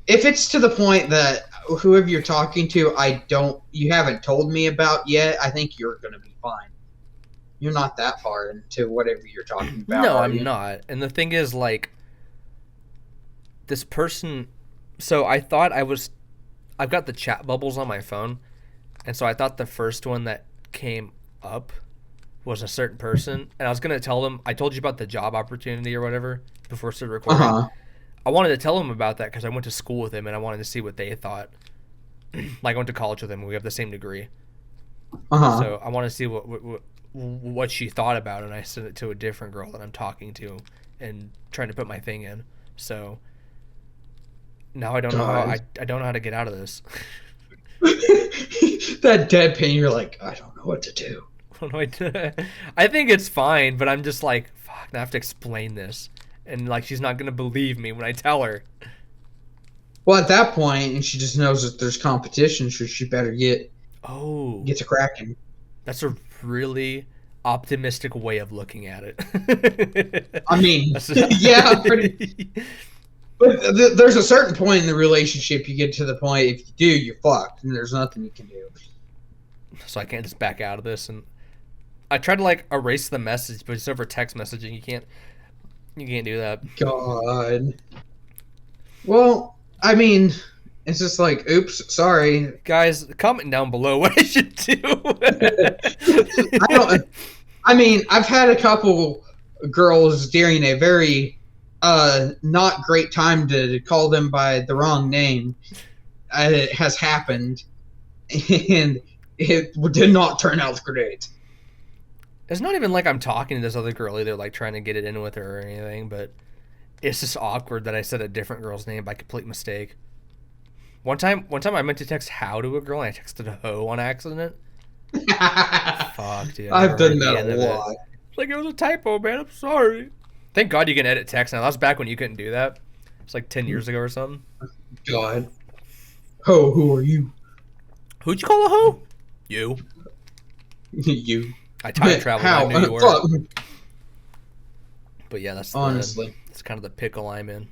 it's to the point that whoever you're talking to, you haven't told me about yet, I think you're gonna be fine. You're not that far into whatever you're talking about. No, I'm not. And the thing is, like, this person. So I thought I've got the chat bubbles on my phone, and so I thought the first one that came up was a certain person, and I was gonna tell them. I told you about the job opportunity or whatever before we started recording. Uh-huh. I wanted to tell them about that because I went to school with him, and I wanted to see what they thought. Like, I went to college with him, and we have the same degree. Uh-huh. So I want to see what she thought about it, and I sent it to a different girl that I'm talking to and trying to put my thing in. So now I don't know how I don't know how to get out of this. That deadpan, you're like, I don't know what to do. I think it's fine, but I'm just like, fuck, now I have to explain this. And, like, she's not going to believe me when I tell her. Well, at that point, and she just knows that there's competition, so she better get to cracking. That's a really optimistic way of looking at it. I mean, yeah, pretty. But there's a certain point in the relationship you get to the point, if you do, you're fucked, and there's nothing you can do. So I can't just back out of this. And I tried to, like, erase the message, but it's over text messaging. You can't do that. God. Well, I mean, it's just like, oops, sorry. Guys, comment down below what I should do. I mean, I've had a couple girls during a very not great time to call them by the wrong name. It has happened, and it did not turn out great. It's not even like I'm talking to this other girl either, like trying to get it in with her or anything, but it's just awkward that I said a different girl's name by complete mistake. One time I meant to text how to a girl and I texted ho on accident. Fuck, dude. I've done that a lot. Like, it was a typo, man. I'm sorry. Thank God you can edit text now. That was back when you couldn't do that. It's like 10 years ago or something. God. Ho, who are you? Who'd you call a hoe? You. You. I time traveled. How? I knew you were. Fuck. But yeah, that's Honestly. it's kind of the pickle I'm in.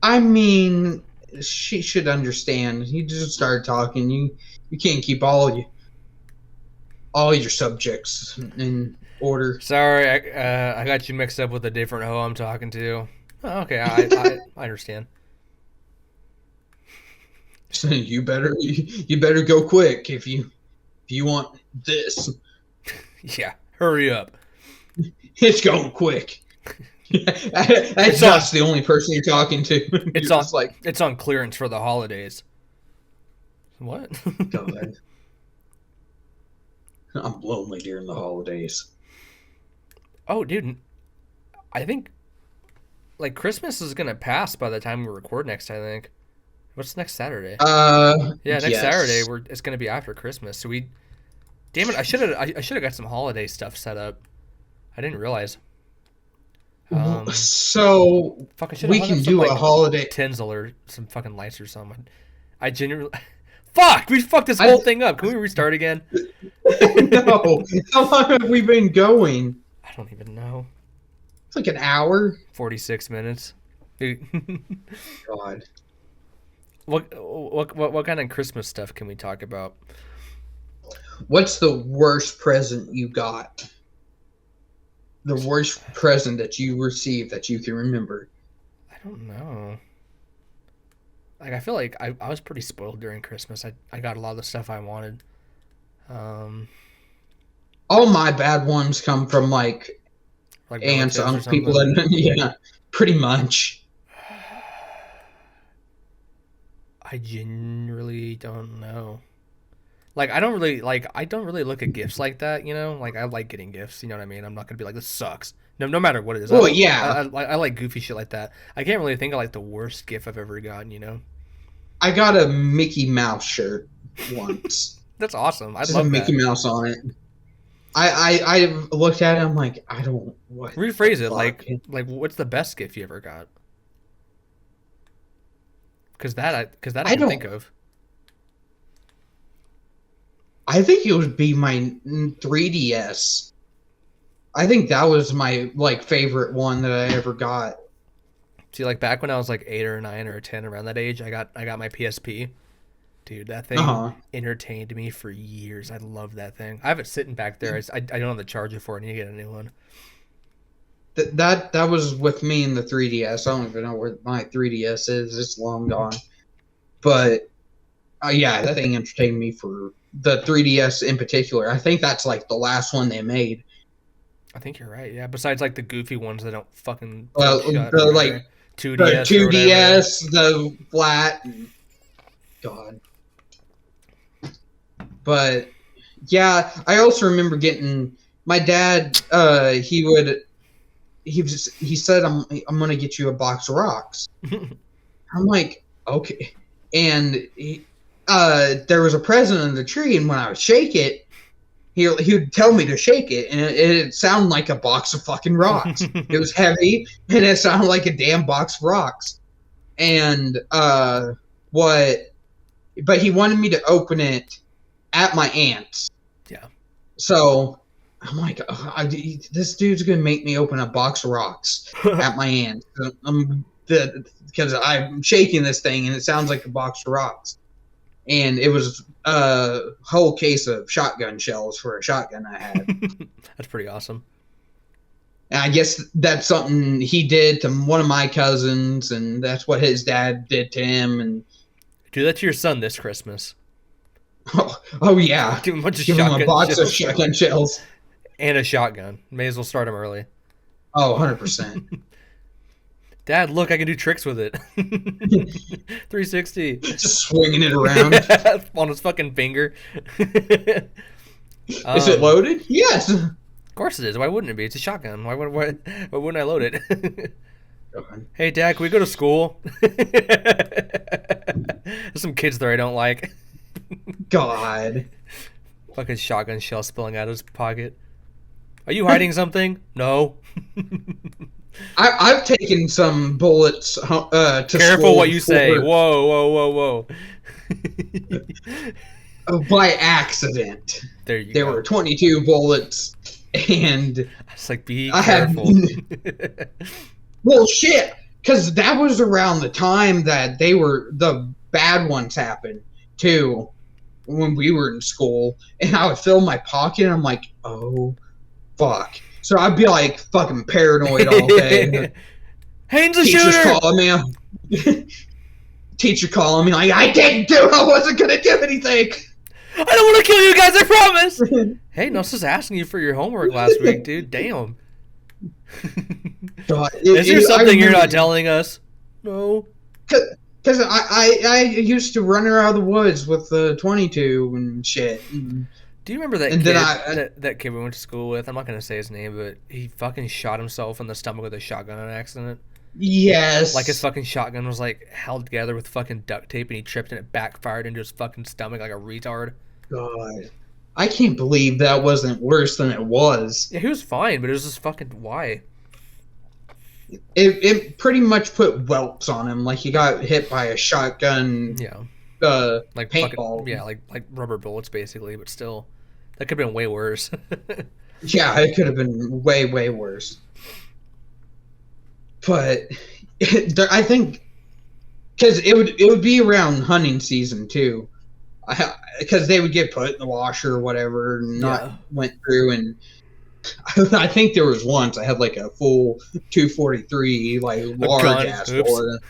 I mean, she should understand. You just started talking. You can't keep all your subjects in order. Sorry, I got you mixed up with a different hoe I'm talking to. Oh, okay, I understand. So you better go quick if you want this. Yeah, hurry up. It's going quick. That's not the only person you're talking to. It's You're on just like, it's on clearance for the holidays. What? God. I'm lonely during the holidays. Oh, dude, I think like Christmas is gonna pass by the time we record next. I think. What's next Saturday? Yeah, next yes. Saturday it's gonna be after Christmas. So damn it, I should have got some holiday stuff set up. I didn't realize. So Fuck, I we can do a holiday tinsel or some fucking lights or something. I genuinely. Fuck! We fucked this whole thing up. Can we restart again? No. How long have we been going? I don't even know. It's like an hour. 46 minutes. God. What kind of Christmas stuff can we talk about? What's the worst present you got? The worst present that you received that you can remember? I don't know. Like, I feel like I was pretty spoiled during Christmas. I got a lot of the stuff I wanted. All my bad ones come from like aunts, uncles, people that, yeah, pretty much. I genuinely don't know. Like, I don't really look at gifts like that, you know? Like, I like getting gifts, you know what I mean? I'm not gonna be like, this sucks. No matter what it is. Well, yeah. I like goofy shit like that. I can't really think of like the worst gift I've ever gotten, you know? I got a Mickey Mouse shirt once. That's awesome. I love a Mickey Mouse on it. I looked at it. I'm like, I don't. What? Rephrase it. Like what's the best gift you ever got? Because I can think of. I think it would be my 3DS. I think that was my like favorite one that I ever got. See, like back when I was like 8 or 9 or 10, around that age, I got my PSP. Dude, that thing entertained me for years. I love that thing. I have it sitting back there. I don't have the charger for it. I need to get a new one. That was with me in the 3DS. I don't even know where my 3DS is. It's long gone. But yeah, that thing entertained me for the 3DS in particular. I think that's like the last one they made. I think you're right. Yeah. Besides like the goofy ones that don't fucking. The like 2DS. The 2DS, the flat. God. But yeah, I also remember getting my dad. He said, I'm gonna get you a box of rocks. I'm like, okay. And there was a present in the tree, and when I would shake it, he would tell me to shake it, and it sounded like a box of fucking rocks. It was heavy, and it sounded like a damn box of rocks. And but he wanted me to open it at my aunt's. Yeah. So I'm like, this dude's gonna make me open a box of rocks at my aunt's. Because I'm shaking this thing and it sounds like a box of rocks. And it was a whole case of shotgun shells for a shotgun I had. That's pretty awesome. And I guess that's something he did to one of my cousins, and that's what his dad did to him. And do that to your son this Christmas. Oh yeah. Give him a bunch of Give him a box of shotgun shells. And a shotgun. May as well start him early. Oh, 100%. Dad, look, I can do tricks with it. 360. Just swinging it around. On his fucking finger. Is it loaded? Yes. Of course it is. Why wouldn't it be? It's a shotgun. Why wouldn't I load it? Hey, Dad, can we go to school? There's some kids there I don't like. God. Fucking shotgun shell spilling out of his pocket. Are you hiding something? No. I've taken some bullets to Careful school what you say. before, Whoa, whoa, whoa, whoa. by accident. There you There go. were 22 bullets, and It's like, be I had careful. well, shit, because that was around the time that the bad ones happened too, when we were in school, and I would fill my pocket, and I'm like, oh, fuck. So I'd be like fucking paranoid all day. Haynes the Teacher's shooter! calling me. Teacher calling me like, I didn't do it. I wasn't gonna do anything. I don't want to kill you guys, I promise! Hey, no, just asking you for your homework last week, dude. Damn. God, Is there I something you're not remember- telling us? No. Because I used to run around the woods with the 22 and shit. Do you remember that And kid then that kid we went to school with? I'm not gonna say his name, but he fucking shot himself in the stomach with a shotgun on accident. Yes. Like his fucking shotgun was like held together with fucking duct tape, and he tripped and it backfired into his fucking stomach like a retard. God. I can't believe that wasn't worse than it was. Yeah, he was fine, but it was just fucking why? It pretty much put whelps on him. Like he got hit by a shotgun. Yeah, like Paintball. fucking like rubber bullets basically, but still, that could have been way worse. Yeah, it could have been way, way worse. But I think because it would be around hunting season too, because they would get put in the washer or whatever, and not went through. And I think there was once I had like a full 243, like large ass bullet.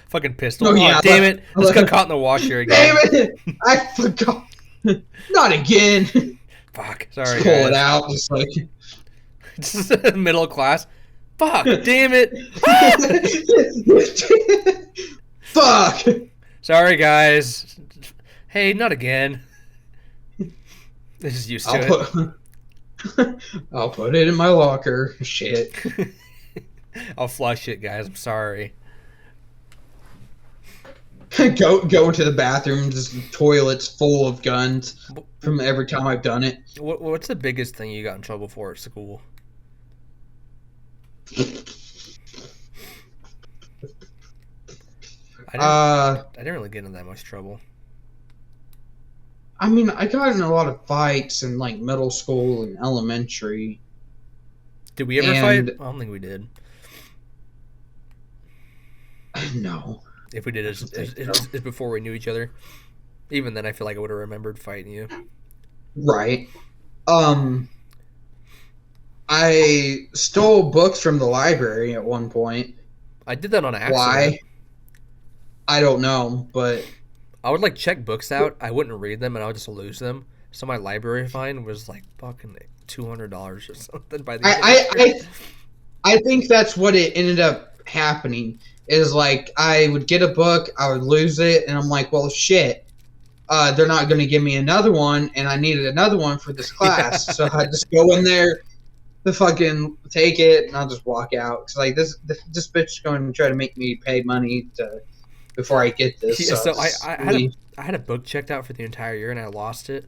Fucking pistol. Oh, Oh, yeah, damn it! Let's get caught in the washer again. Damn it! I forgot. Not again. Fuck. Sorry. Pull it Guys. out, just like. Just middle class. Fuck. Damn it. Fuck. Sorry, guys. Hey, not again. This is used to I'll put it in my locker. Shit. it. I'll flush it, guys. I'm sorry. Go into the bathroom, just toilets full of guns from every time I've done it. What's the biggest thing you got in trouble for at school? I didn't really get into that much trouble. I mean, I got in a lot of fights in like middle school and elementary. Did we ever fight? I don't think we did. No. If we did, it's before we knew each other. Even then, I feel like I would have remembered fighting you. Right. I stole books from the library at one point. I did that on accident. Why? I don't know, but I would like check books out. I wouldn't read them, and I would just lose them. So my library fine was like fucking $200 or something by the end of the year. I think that's what it ended up happening. Is like I would get a book, I would lose it, and I'm like, well, shit. They're not going to give me another one, and I needed another one for this class, Yeah. so I just go in there to fucking take it, and I'll just walk out. Cause like this bitch is going to try to make me pay money before I get this. Yeah, so just I had a book checked out for the entire year, and I lost it.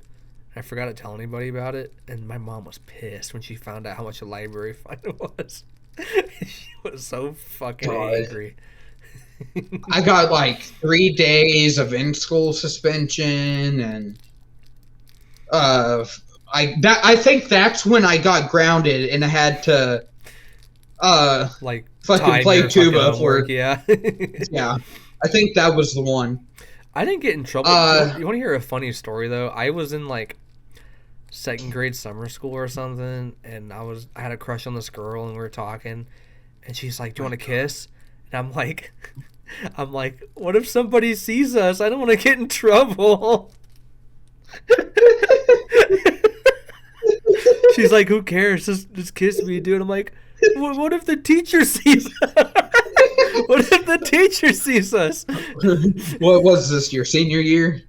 I forgot to tell anybody about it, and my mom was pissed when she found out how much a library fine was. She was so fucking angry. I got like 3 days of in-school suspension, and I think that's when I got grounded and I had to like fucking play tuba for yeah. yeah. I think that was the one. I didn't get in trouble. You want to hear a funny story though? I was in like 2nd grade summer school or something, and I had a crush on this girl, and we were talking, and she's like, "Do you want to kiss?" And I'm like, what if somebody sees us? I don't want to get in trouble. She's like, who cares? Just kiss me, dude. I'm like, what if the teacher sees us? What if the teacher sees us? What was this, your senior year?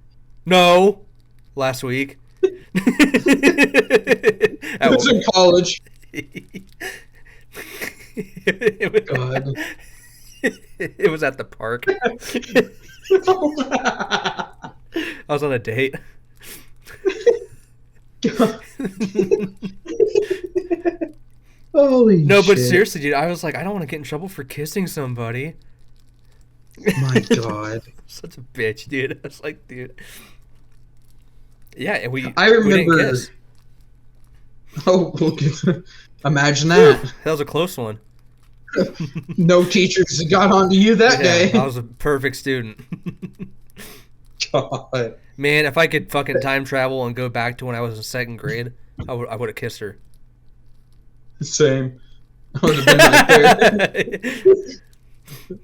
No. Last week. I was in college. God. It was at the park. I was on a date. Holy No, but shit. seriously, dude, I was like, I don't want to get in trouble for kissing somebody. My God. Such a bitch, dude. I was like, dude. Yeah, and we I we didn't remember. kiss. Oh, look at imagine that. That was a close one. No teachers got onto you that Yeah, day. I was a perfect student. God. Man, if I could fucking time travel and go back to when I was in second grade, I would have kissed her. Same. I would have been right there.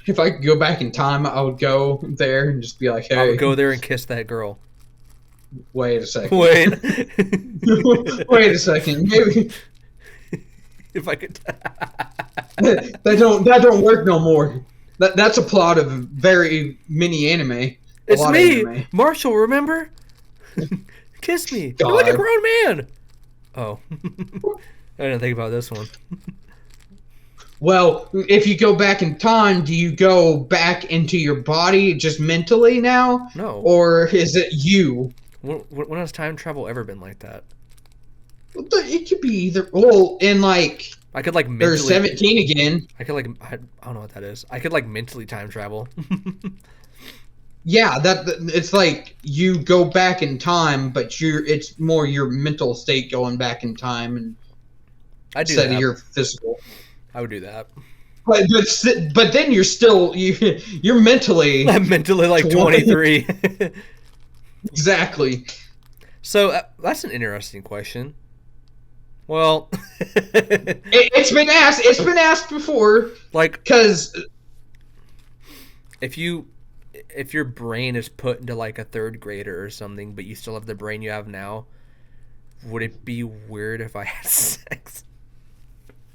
If I could go back in time, I would go there and just be like, I hey, would go there and kiss that girl. wait a second. Wait. Wait a second. Maybe If I could. that don't work no more. That's a plot of very many anime. It's lot of me, anime. Marshall, remember? Kiss me. You're like a God. grown man. Oh. I didn't think about this one. Well, if you go back in time, do you go back into your body just mentally now? No. Or is it you? When has time travel ever been like that? It could be either. Well, in like, I could like there's mentally. 17 again. I could like I don't know what that is. I could like mentally time travel. Yeah, it's like you go back in time, but it's more your mental state going back in time and I do instead that. of your physical. I would do that. But then you're mentally I'm mentally like 23. exactly. So that's an interesting question. Well, It's been asked. It's been asked before. like Because if your brain is put into like a third grader or something, but you still have the brain you have now, would it be weird if I had sex?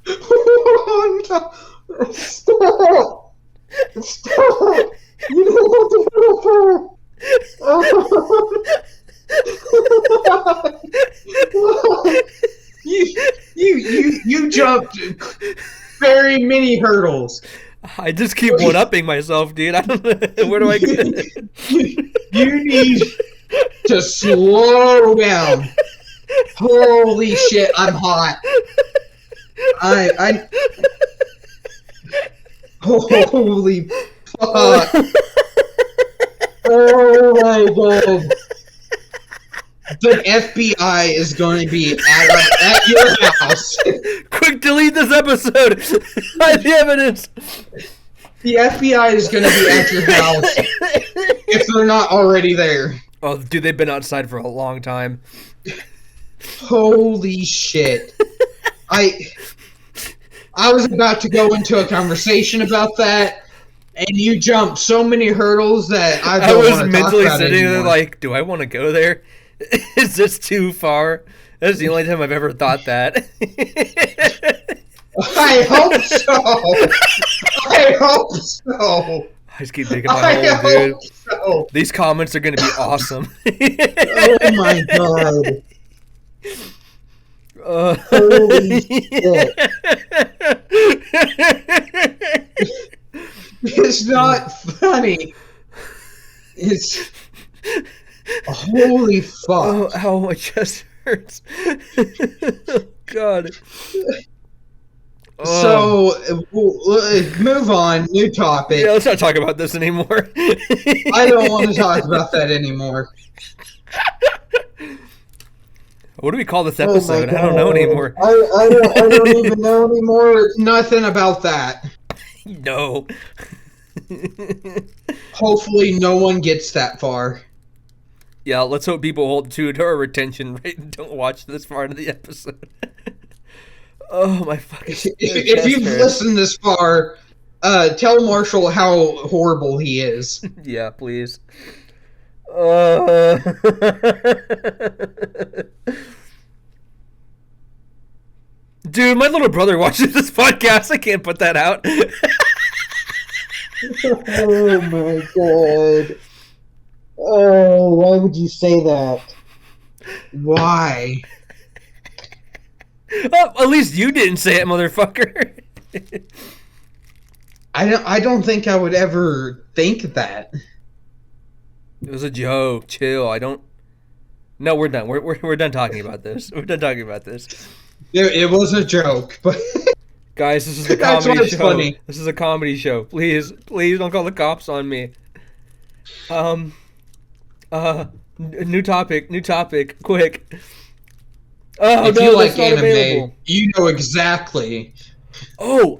oh, no. Stop! Stop! You don't want to you jumped very many hurdles. I just keep one-upping myself, dude. I don't know. Where do I get? You need to slow down. Holy shit, I'm hot. I holy fuck. Oh my god. The FBI is going to be at your house. Quick, delete this episode. Hide the evidence. The FBI is going to be at your house if they're not already there. Oh, dude, they've been outside for a long time. Holy shit. I was about to go into a conversation about that, and you jumped so many hurdles that I I don't was want to talk mentally about sitting there anymore. like, do I want to go there? Is this too far? That's the only time I've ever thought that. I hope so. I hope so. I just keep digging my I hole, dude. hope so. These comments are going to be awesome. Oh my god. Uh, Holy shit. It's not funny. It's holy fuck. Oh, ow, my chest hurts. God. Oh. So move on. New topic. Yeah, let's not talk about this anymore. I don't want to talk about that anymore. What do we call this Oh my episode? I don't know God. anymore. I don't even know anymore. Nothing about that. No. Hopefully, no one gets that far. Yeah, let's hope people hold true to our retention rate and don't watch this part of the episode. Oh my fucking. If you've listened this far, tell Marshall how horrible he is. Yeah, please. Dude, my little brother watches this podcast. I can't put that out. Oh my god. Oh, why would you say that? Why? Oh, at least you didn't say it, motherfucker. I don't think I would ever think that. It was a joke. Chill. I don't. No, we're done. We're done talking about this. We're done talking about this. It was a joke, but Guys, this is a that's why comedy it's show. funny. This is a comedy show. Please, please don't call the cops on me. Um, new topic, quick. Oh If no, you like that's not anime, available. you know exactly. Oh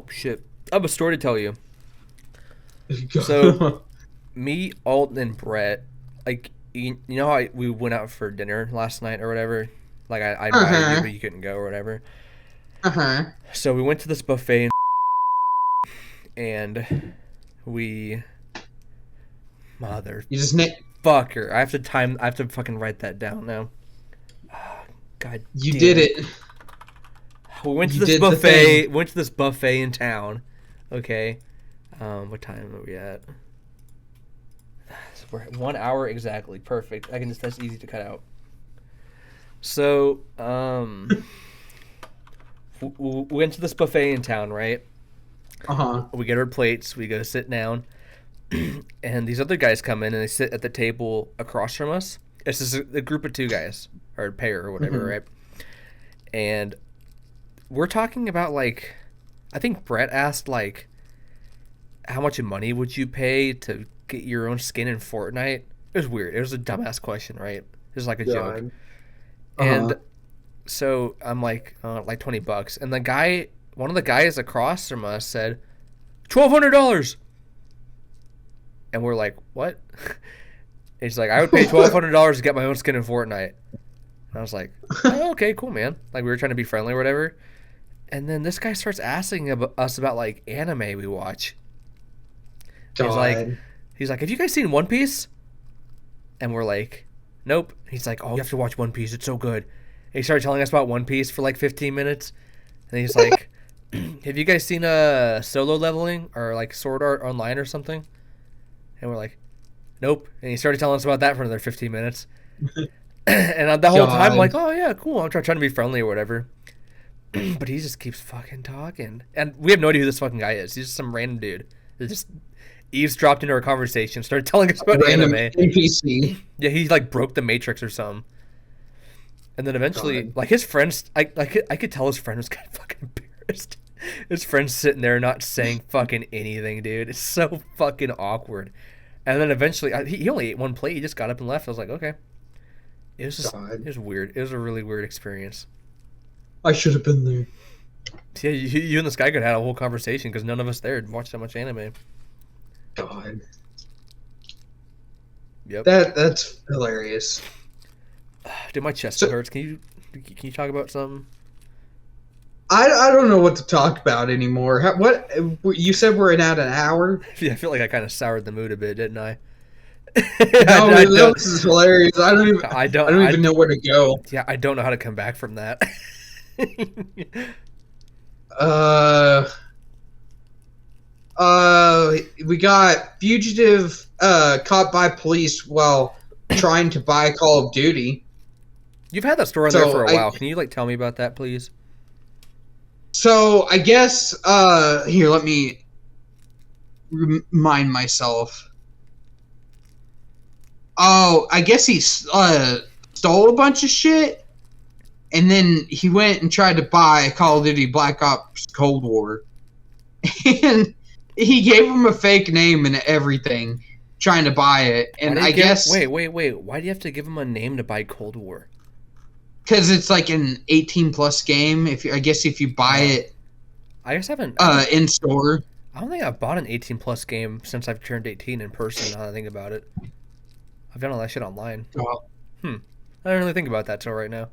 shit. I have a story to tell you. So- Me, Alton, and Brett, like you know how we went out for dinner last night or whatever. Like I invited you, but you couldn't go or whatever. uh-huh. So we went to this buffet and we You just motherfucker. I have to fucking write that down now. God you damn did it. We went to You this did the buffet. thing. Went to this buffet in town. Okay. What time are we at? So we're at 1 hour exactly. Perfect. That's easy to cut out. So, we went to this buffet in town, right? Uh-huh. We get our plates. We go sit down, and these other guys come in and they sit at the table across from us. It's just a group of two guys or a pair or whatever, right? And we're talking about like, I think Brett asked like, how much money would you pay to get your own skin in Fortnite? It was weird. It was a dumbass question, right? It was like a joke. And so I'm like $20, and one of the guys across from us said $1,200, and we're like, what? He's like, I would pay $1,200 to get my own skin in Fortnite. And I was like, oh, okay, cool, man. Like we were trying to be friendly or whatever. And then this guy starts asking us about like anime we watch. God. He's like, have you guys seen One Piece? And we're like, nope. He's like, oh, you have to watch One Piece. It's so good. And he started telling us about One Piece for like 15 minutes. And he's like, have you guys seen Solo Leveling or like Sword Art Online or something? And we're like, nope. And he started telling us about that for another 15 minutes. And the whole time I'm like, oh yeah, cool. I'm trying to be friendly or whatever. But he just keeps fucking talking. And we have no idea who this fucking guy is. He's just some random dude that just eavesdropped into our conversation, started telling us about Random anime. NPC. Yeah, he like broke the Matrix or something. And then eventually, God. like his friends, I could tell his friend was kind of fucking embarrassed. His friend's sitting there not saying fucking anything, dude. It's so fucking awkward. And then eventually, he only ate one plate. He just got up and left. I was like, okay. It was just, God. it was weird. It was a really weird experience. I should have been there. Yeah, you and this guy could have had a whole conversation because none of us there had watched that much anime. God. Yep. That's hilarious. Dude, my chest hurts. Can you talk about something? I don't know what to talk about anymore. What you said we're at an hour? Yeah, I feel like I kind of soured the mood a bit, didn't I? No, this is hilarious. I don't even know where to go. Yeah, I don't know how to come back from that. We got fugitive caught by police while trying to buy Call of Duty. You've had that story on there for a while. Can you like tell me about that, please? So I guess here, let me remind myself. Oh, I guess he stole a bunch of shit, and then he went and tried to buy Call of Duty Black Ops Cold War, and he gave him a fake name and everything, trying to buy it. And I guess wait. Why do you have to give him a name to buy Cold War? Because it's like an 18+ game. If you buy it, I guess I haven't in store. I don't think I've bought an 18+ game since I've turned 18 in person. Now that I think about it, I've done all that shit online. Oh. I don't really think about that till right now.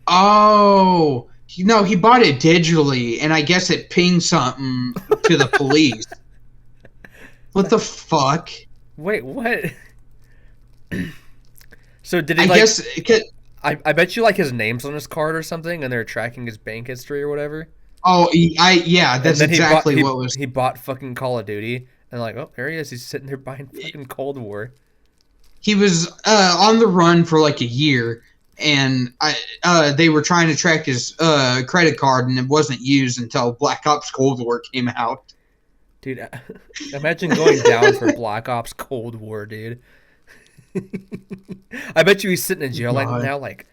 Oh no, he bought it digitally, and I guess it pinged something to the police. What the fuck? Wait, what? So did he? I guess. I bet you like his name's on his card or something, and they're tracking his bank history or whatever. Oh, yeah, that's exactly what was. He bought fucking Call of Duty, and like, oh, there he is. He's sitting there buying fucking Cold War. He was on the run for like a year, and they were trying to track his credit card, and it wasn't used until Black Ops Cold War came out. Dude, imagine going down for Black Ops Cold War, dude. I bet you he's sitting in jail like God. now, like,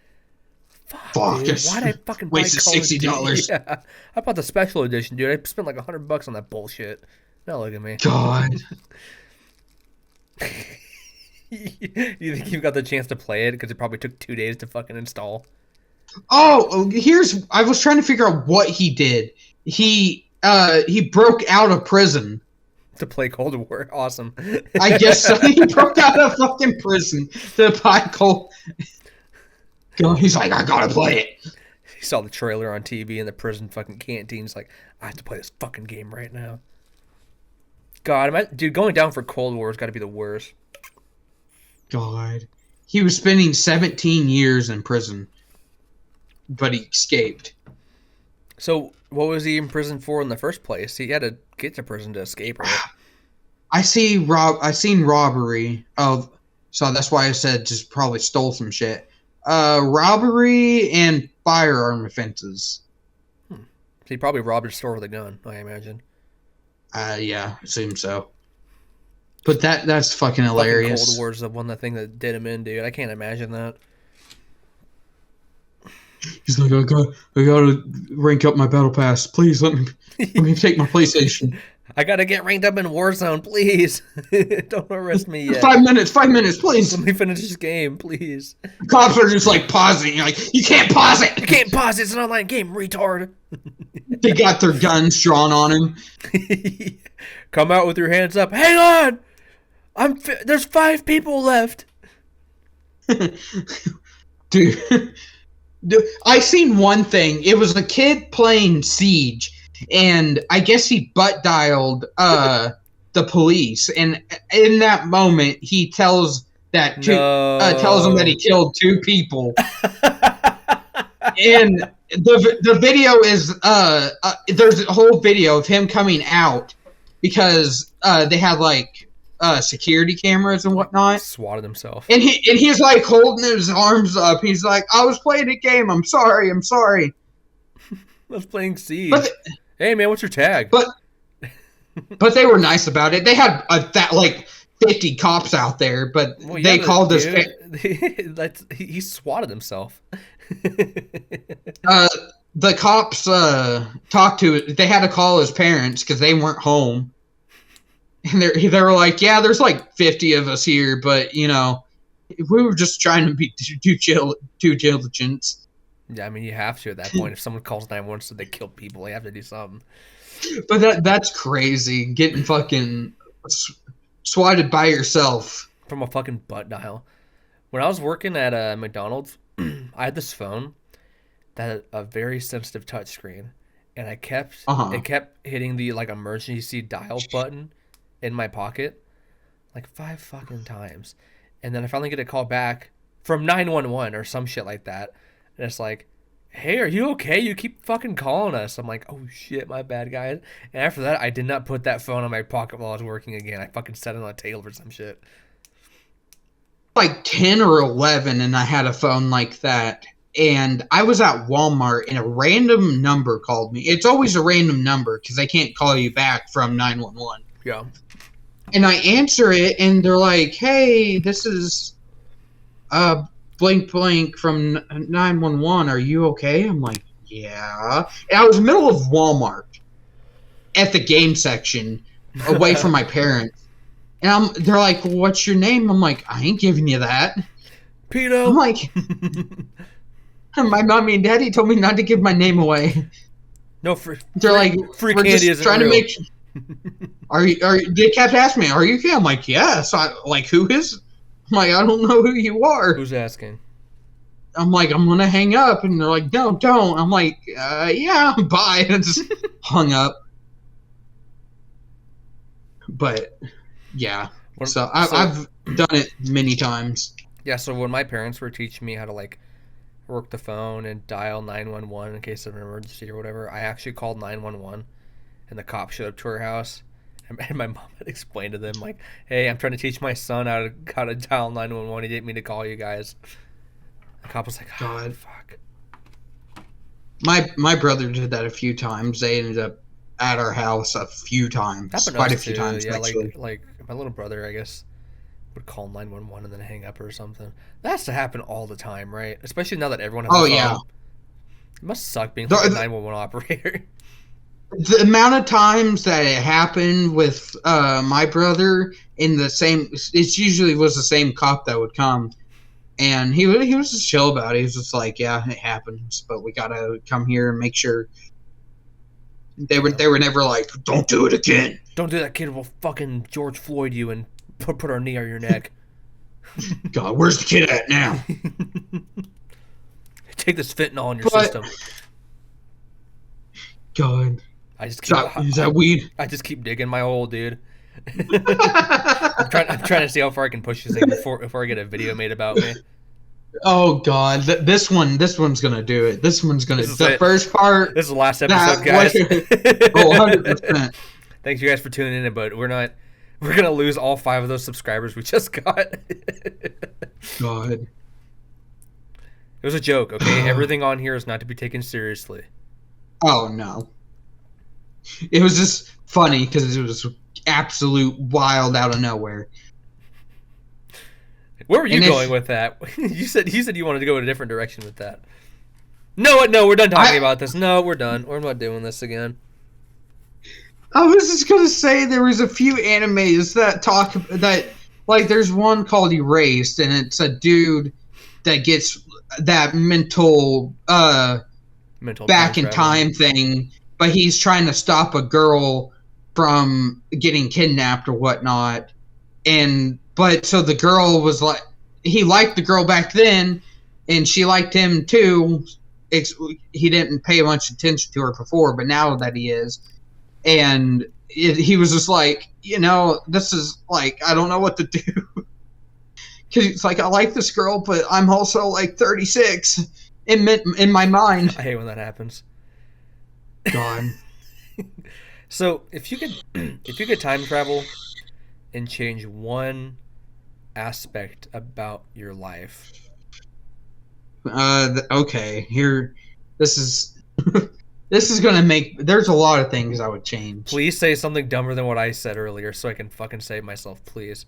Fuck, dude, why'd I fucking buy wasted Call of Duty? $60. Yeah, I bought the special edition, dude. I spent like $100 on that bullshit. Now look at me. God. You think you got the chance to play it because it probably took 2 days to fucking install? Oh, I was trying to figure out what he did. He broke out of prison. To play Cold War. Awesome. I guess so. He broke out of fucking prison to buy Cold. God, he's like, I gotta play it. He saw the trailer on TV in the prison fucking canteen. He's like, I have to play this fucking game right now. God, dude, going down for Cold War has got to be the worst. God. He was spending 17 years in prison, but he escaped. So, what was he in prison for in the first place? He had to get to prison to escape, right? I seen robbery. Oh, so that's why I said just probably stole some shit. Robbery and firearm offenses. So he probably robbed a store with a gun, I imagine. Yeah, assume so. But that's fucking hilarious. Cold War's the thing that did him in, dude. I can't imagine that. He's like, I gotta rank up my battle pass. Please let me take my PlayStation. I gotta get ranked up in Warzone, please. Don't arrest me yet. 5 minutes, please. Let me finish this game, please. Cops are just like pausing. You're like, you can't pause it. You can't pause it. It's an online game, retard. They got their guns drawn on him. Come out with your hands up. Hang on. There's 5 people left. Dude, I seen one thing. It was a kid playing Siege. And I guess he butt dialed the police, and in that moment he tells them that he killed 2 people. And the video is there's a whole video of him coming out because they had like security cameras and whatnot. Swatted himself. And he's like holding his arms up. He's like, I was playing a game. I'm sorry. I was playing Siege. Hey man, what's your tag? But they were nice about it. They had like 50 cops out there, but they called us. He swatted himself. The cops talked to. They had to call his parents because they weren't home, and they were like, "Yeah, there's like 50 of us here, but we were just trying to be due diligence." Yeah, I mean, you have to at that point. If someone calls 911 so they killed people, you have to do something. But that's crazy. Getting fucking swatted by yourself. From a fucking butt dial. When I was working at McDonald's, I had this phone that had a very sensitive touchscreen. And it kept hitting the like emergency dial button in my pocket like 5 fucking times. And then I finally get a call back from 911 or some shit like that. And it's like, hey, are you okay? You keep fucking calling us. I'm like, oh shit, my bad, guys. And after that, I did not put that phone in my pocket while I was working again. I fucking set it on a table or some shit. Like 10 or 11, and I had a phone like that. And I was at Walmart, and a random number called me. It's always a random number because they can't call you back from 911. Yeah. And I answer it, and they're like, hey, this is blank blank from 911. Are you okay? I'm like, yeah. And I was in the middle of Walmart at the game section away from my parents. And they're like, well, what's your name? I'm like, I ain't giving you that. Pedo. I'm like, my mommy and daddy told me not to give my name away. No, they're like, free we're candy just isn't trying real. to make sure. They kept asking me, are you okay? I'm like, yes. Who is? I'm like, I don't know who you are. Who's asking? I'm like, I'm gonna hang up, and they're like, no, don't. I'm like, yeah, bye, and just hung up. But yeah, so I've done it many times. Yeah, so when my parents were teaching me how to like work the phone and dial 911 in case of an emergency or whatever, I actually called 911, and the cop showed up to our house. And my mom had explained to them, like, hey, I'm trying to teach my son how to dial 911. He didn't mean to call you guys. The cop was like, oh, God, fuck. My brother did that a few times. They ended up at our house a few times. Quite a few times, yeah, actually. like my little brother, I guess, would call 911 and then hang up or something. That has to happen all the time, right? Especially now that everyone has Oh a phone. yeah. It must suck being The- like a the- 911 operator. The amount of times that it happened with my brother in the same, it usually was the same cop that would come, and he was just chill about it. He was just like, "Yeah, it happens, but we gotta come here and make sure." They were never like, "Don't do it again." Don't do that, kid. We'll fucking George Floyd you and put our knee on your neck. God, where's the kid at now? Take this fentanyl in your But- system. God, I just keep, is that weed? I just keep digging my hole, dude. I'm trying to see how far I can push this thing before I get a video made about me. Oh God, this one's gonna do it. This one's gonna. This is The it. first part. This is the last episode, guys. 100%. Thanks you guys for tuning in, but we're gonna lose all 5 of those subscribers we just got. God. It was a joke, okay? Everything on here is not to be taken seriously. Oh no. It was just funny because it was absolute wild out of nowhere. Where were you And going with that? You said you wanted to go in a different direction with that. No, we're done talking about this. No, we're done. We're not doing this again. I was just gonna say there was a few animes that talk that, like, there's one called Erased, and it's a dude that gets that mental back in travel. time thing, but he's trying to stop a girl from getting kidnapped or whatnot. But so the girl was like, he liked the girl back then, and she liked him too. He didn't pay much attention to her before, but now that he is, and he was just like, this is like, I don't know what to do. Because it's like, I like this girl, but I'm also like 36 in my mind. I hate when that happens. God. So if you could time travel and change one aspect about your life, Okay, here, this is this is gonna make. There's a lot of things I would change. please say something dumber than what I said earlier, so I can fucking save myself, please.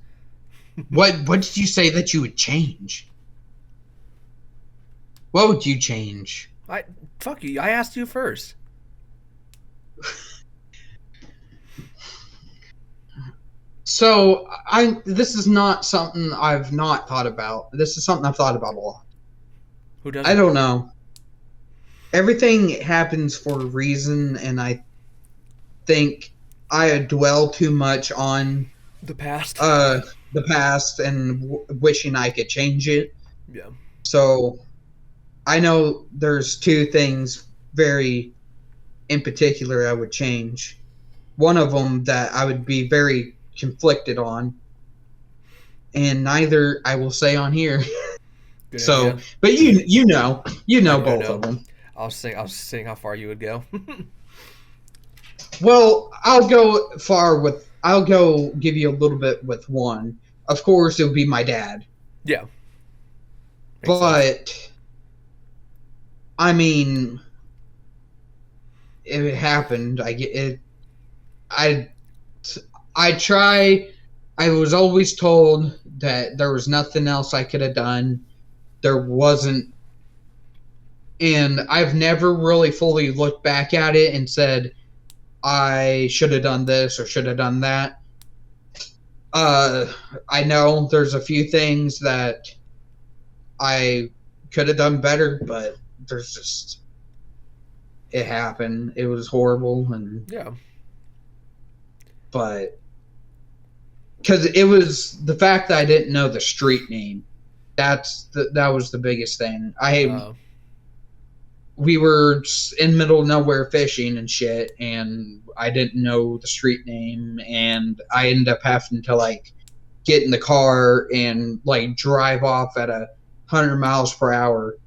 What did you say that you would change? What would you change? Fuck you. I asked you first. So this is not something I've not thought about. This is something I've thought about a lot. Who doesn't? I don't know. Everything happens for a reason, and I think I dwell too much on The past. the past and wishing I could change it. Yeah. So I know there's two things very in particular I would change. One of them that I would be very conflicted on, and neither I will say on here. Good So, idea. but you know both know. of them. I was seeing how far you would go. Well, I'll go give you a little bit with one. Of course, it would be my dad. Yeah. Makes sense. But I mean, if it happened, I get it. I try. I was always told that there was nothing else I could have done. There wasn't, and I've never really fully looked back at it and said I should have done this or should have done that. I know there's a few things that I could have done better, but there's just, it happened. It was horrible, and Yeah. but because it was the fact that I didn't know the street name. That was the biggest thing. We were in middle of nowhere fishing and shit, and I didn't know the street name, and I ended up having to like get in the car and like drive off at 100 miles per hour,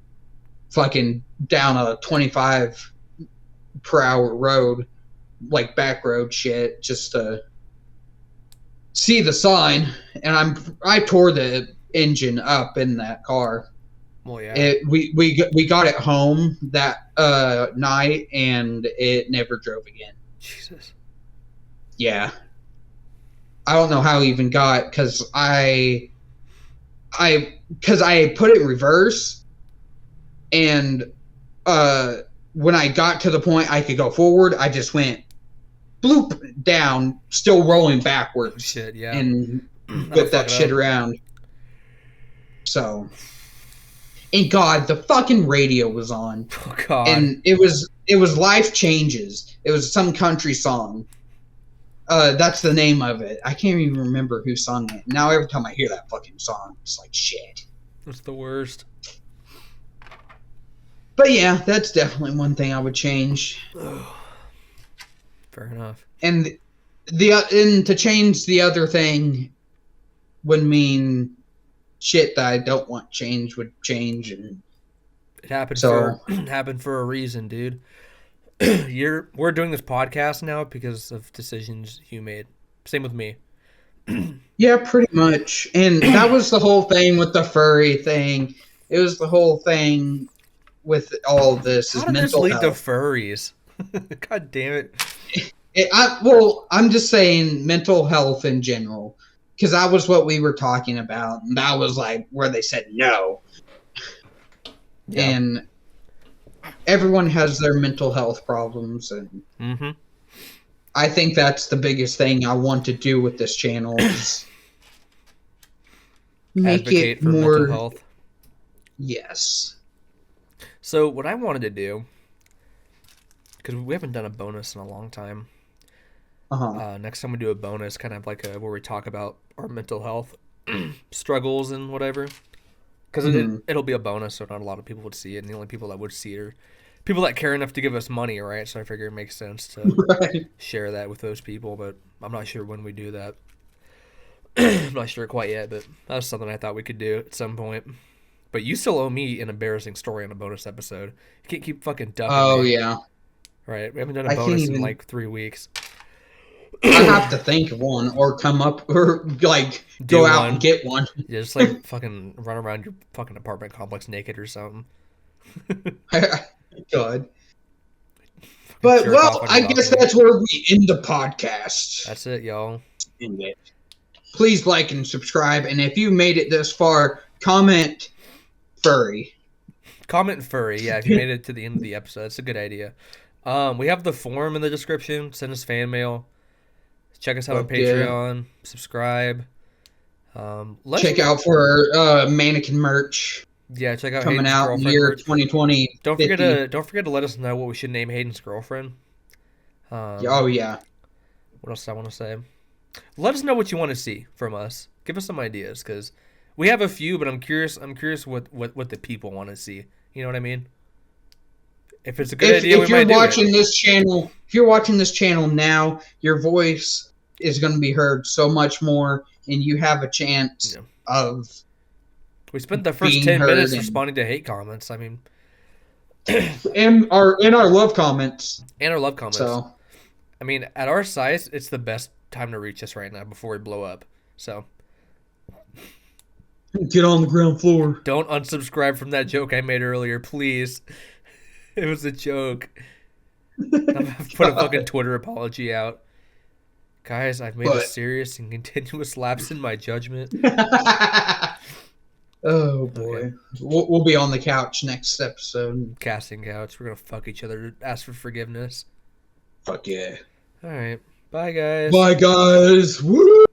fucking down a 25 per hour road, like back road shit, just to see the sign. And I tore the engine up in that car. Well, yeah. We got it home that night, and it never drove again. Jesus. Yeah. I don't know how he even got, because I put it in reverse, and when I got to the point I could go forward, I just went bloop down, still rolling backwards. Shit, yeah. And whip that shit around. So, and God, the fucking radio was on. Oh God. And it was Life Changes. It was some country song. That's the name of it. I can't even remember who sung it. Now every time I hear that fucking song, it's like shit. It's the worst. But yeah, that's definitely one thing I would change. Fair enough. And to change the other thing would mean shit that I don't want change would change, and it happened so happened for a reason, dude. We're doing this podcast now because of decisions you made. Same with me. Yeah, pretty much. And that was the whole thing with the furry thing. It was the whole thing with all of this. How is did mental this lead to health. furries? God damn it. I'm just saying mental health in general, because that was what we were talking about, and that was like where they said no. Yeah. And everyone has their mental health problems, and I think that's the biggest thing I want to do with this channel is make Advocate it for more mental health. Yes. So what I wanted to do, because we haven't done a bonus in a long time. Next time we do a bonus, kind of like where we talk about our mental health struggles and whatever. Because it'll be a bonus, so not a lot of people would see it, and the only people that would see it are people that care enough to give us money, right? So I figure it makes sense to share that with those people, but I'm not sure when we do that. I'm not sure quite yet, but that's something I thought we could do at some point. But you still owe me an embarrassing story on a bonus episode. You can't keep fucking ducking Oh, me. yeah. Right, we haven't done a bonus in like 3 weeks. I have to think of one or come up or like go out and get one. Yeah, just like fucking run around your fucking apartment complex naked or something. Good. But well, I guess that's where we end the podcast. That's it, y'all. End it. Please like and subscribe, and if you made it this far, comment furry. Comment furry, yeah, if you made it to the end of the episode. That's a good idea. We have the form in the description. Send us fan mail. Check us out on Patreon. Yeah. Subscribe. Check out for our mannequin merch. Yeah, check out coming Hayden's out girlfriend in year merch. 2020. Don't forget to let us know what we should name Hayden's girlfriend. Oh yeah. What else I want to say? Let us know what you want to see from us. Give us some ideas, because we have a few, but I'm curious what the people want to see. You know what I mean? If it's a good idea, we might do it. If you're watching this channel now, your voice is going to be heard so much more, and you have a chance of. We spent the first 10 minutes responding to hate comments. I mean, and our love comments. So, I mean, at our size, it's the best time to reach us right now before we blow up. So, get on the ground floor. Don't unsubscribe from that joke I made earlier, please. It was a joke. I've put a fucking Twitter apology out. Guys, I've made a serious and continuous lapse in my judgment. Oh, boy. Okay. We'll be on the couch next episode. Casting couch. We're going to fuck each other, ask for forgiveness. Fuck yeah. All right. Bye, guys. Bye, guys. Woo!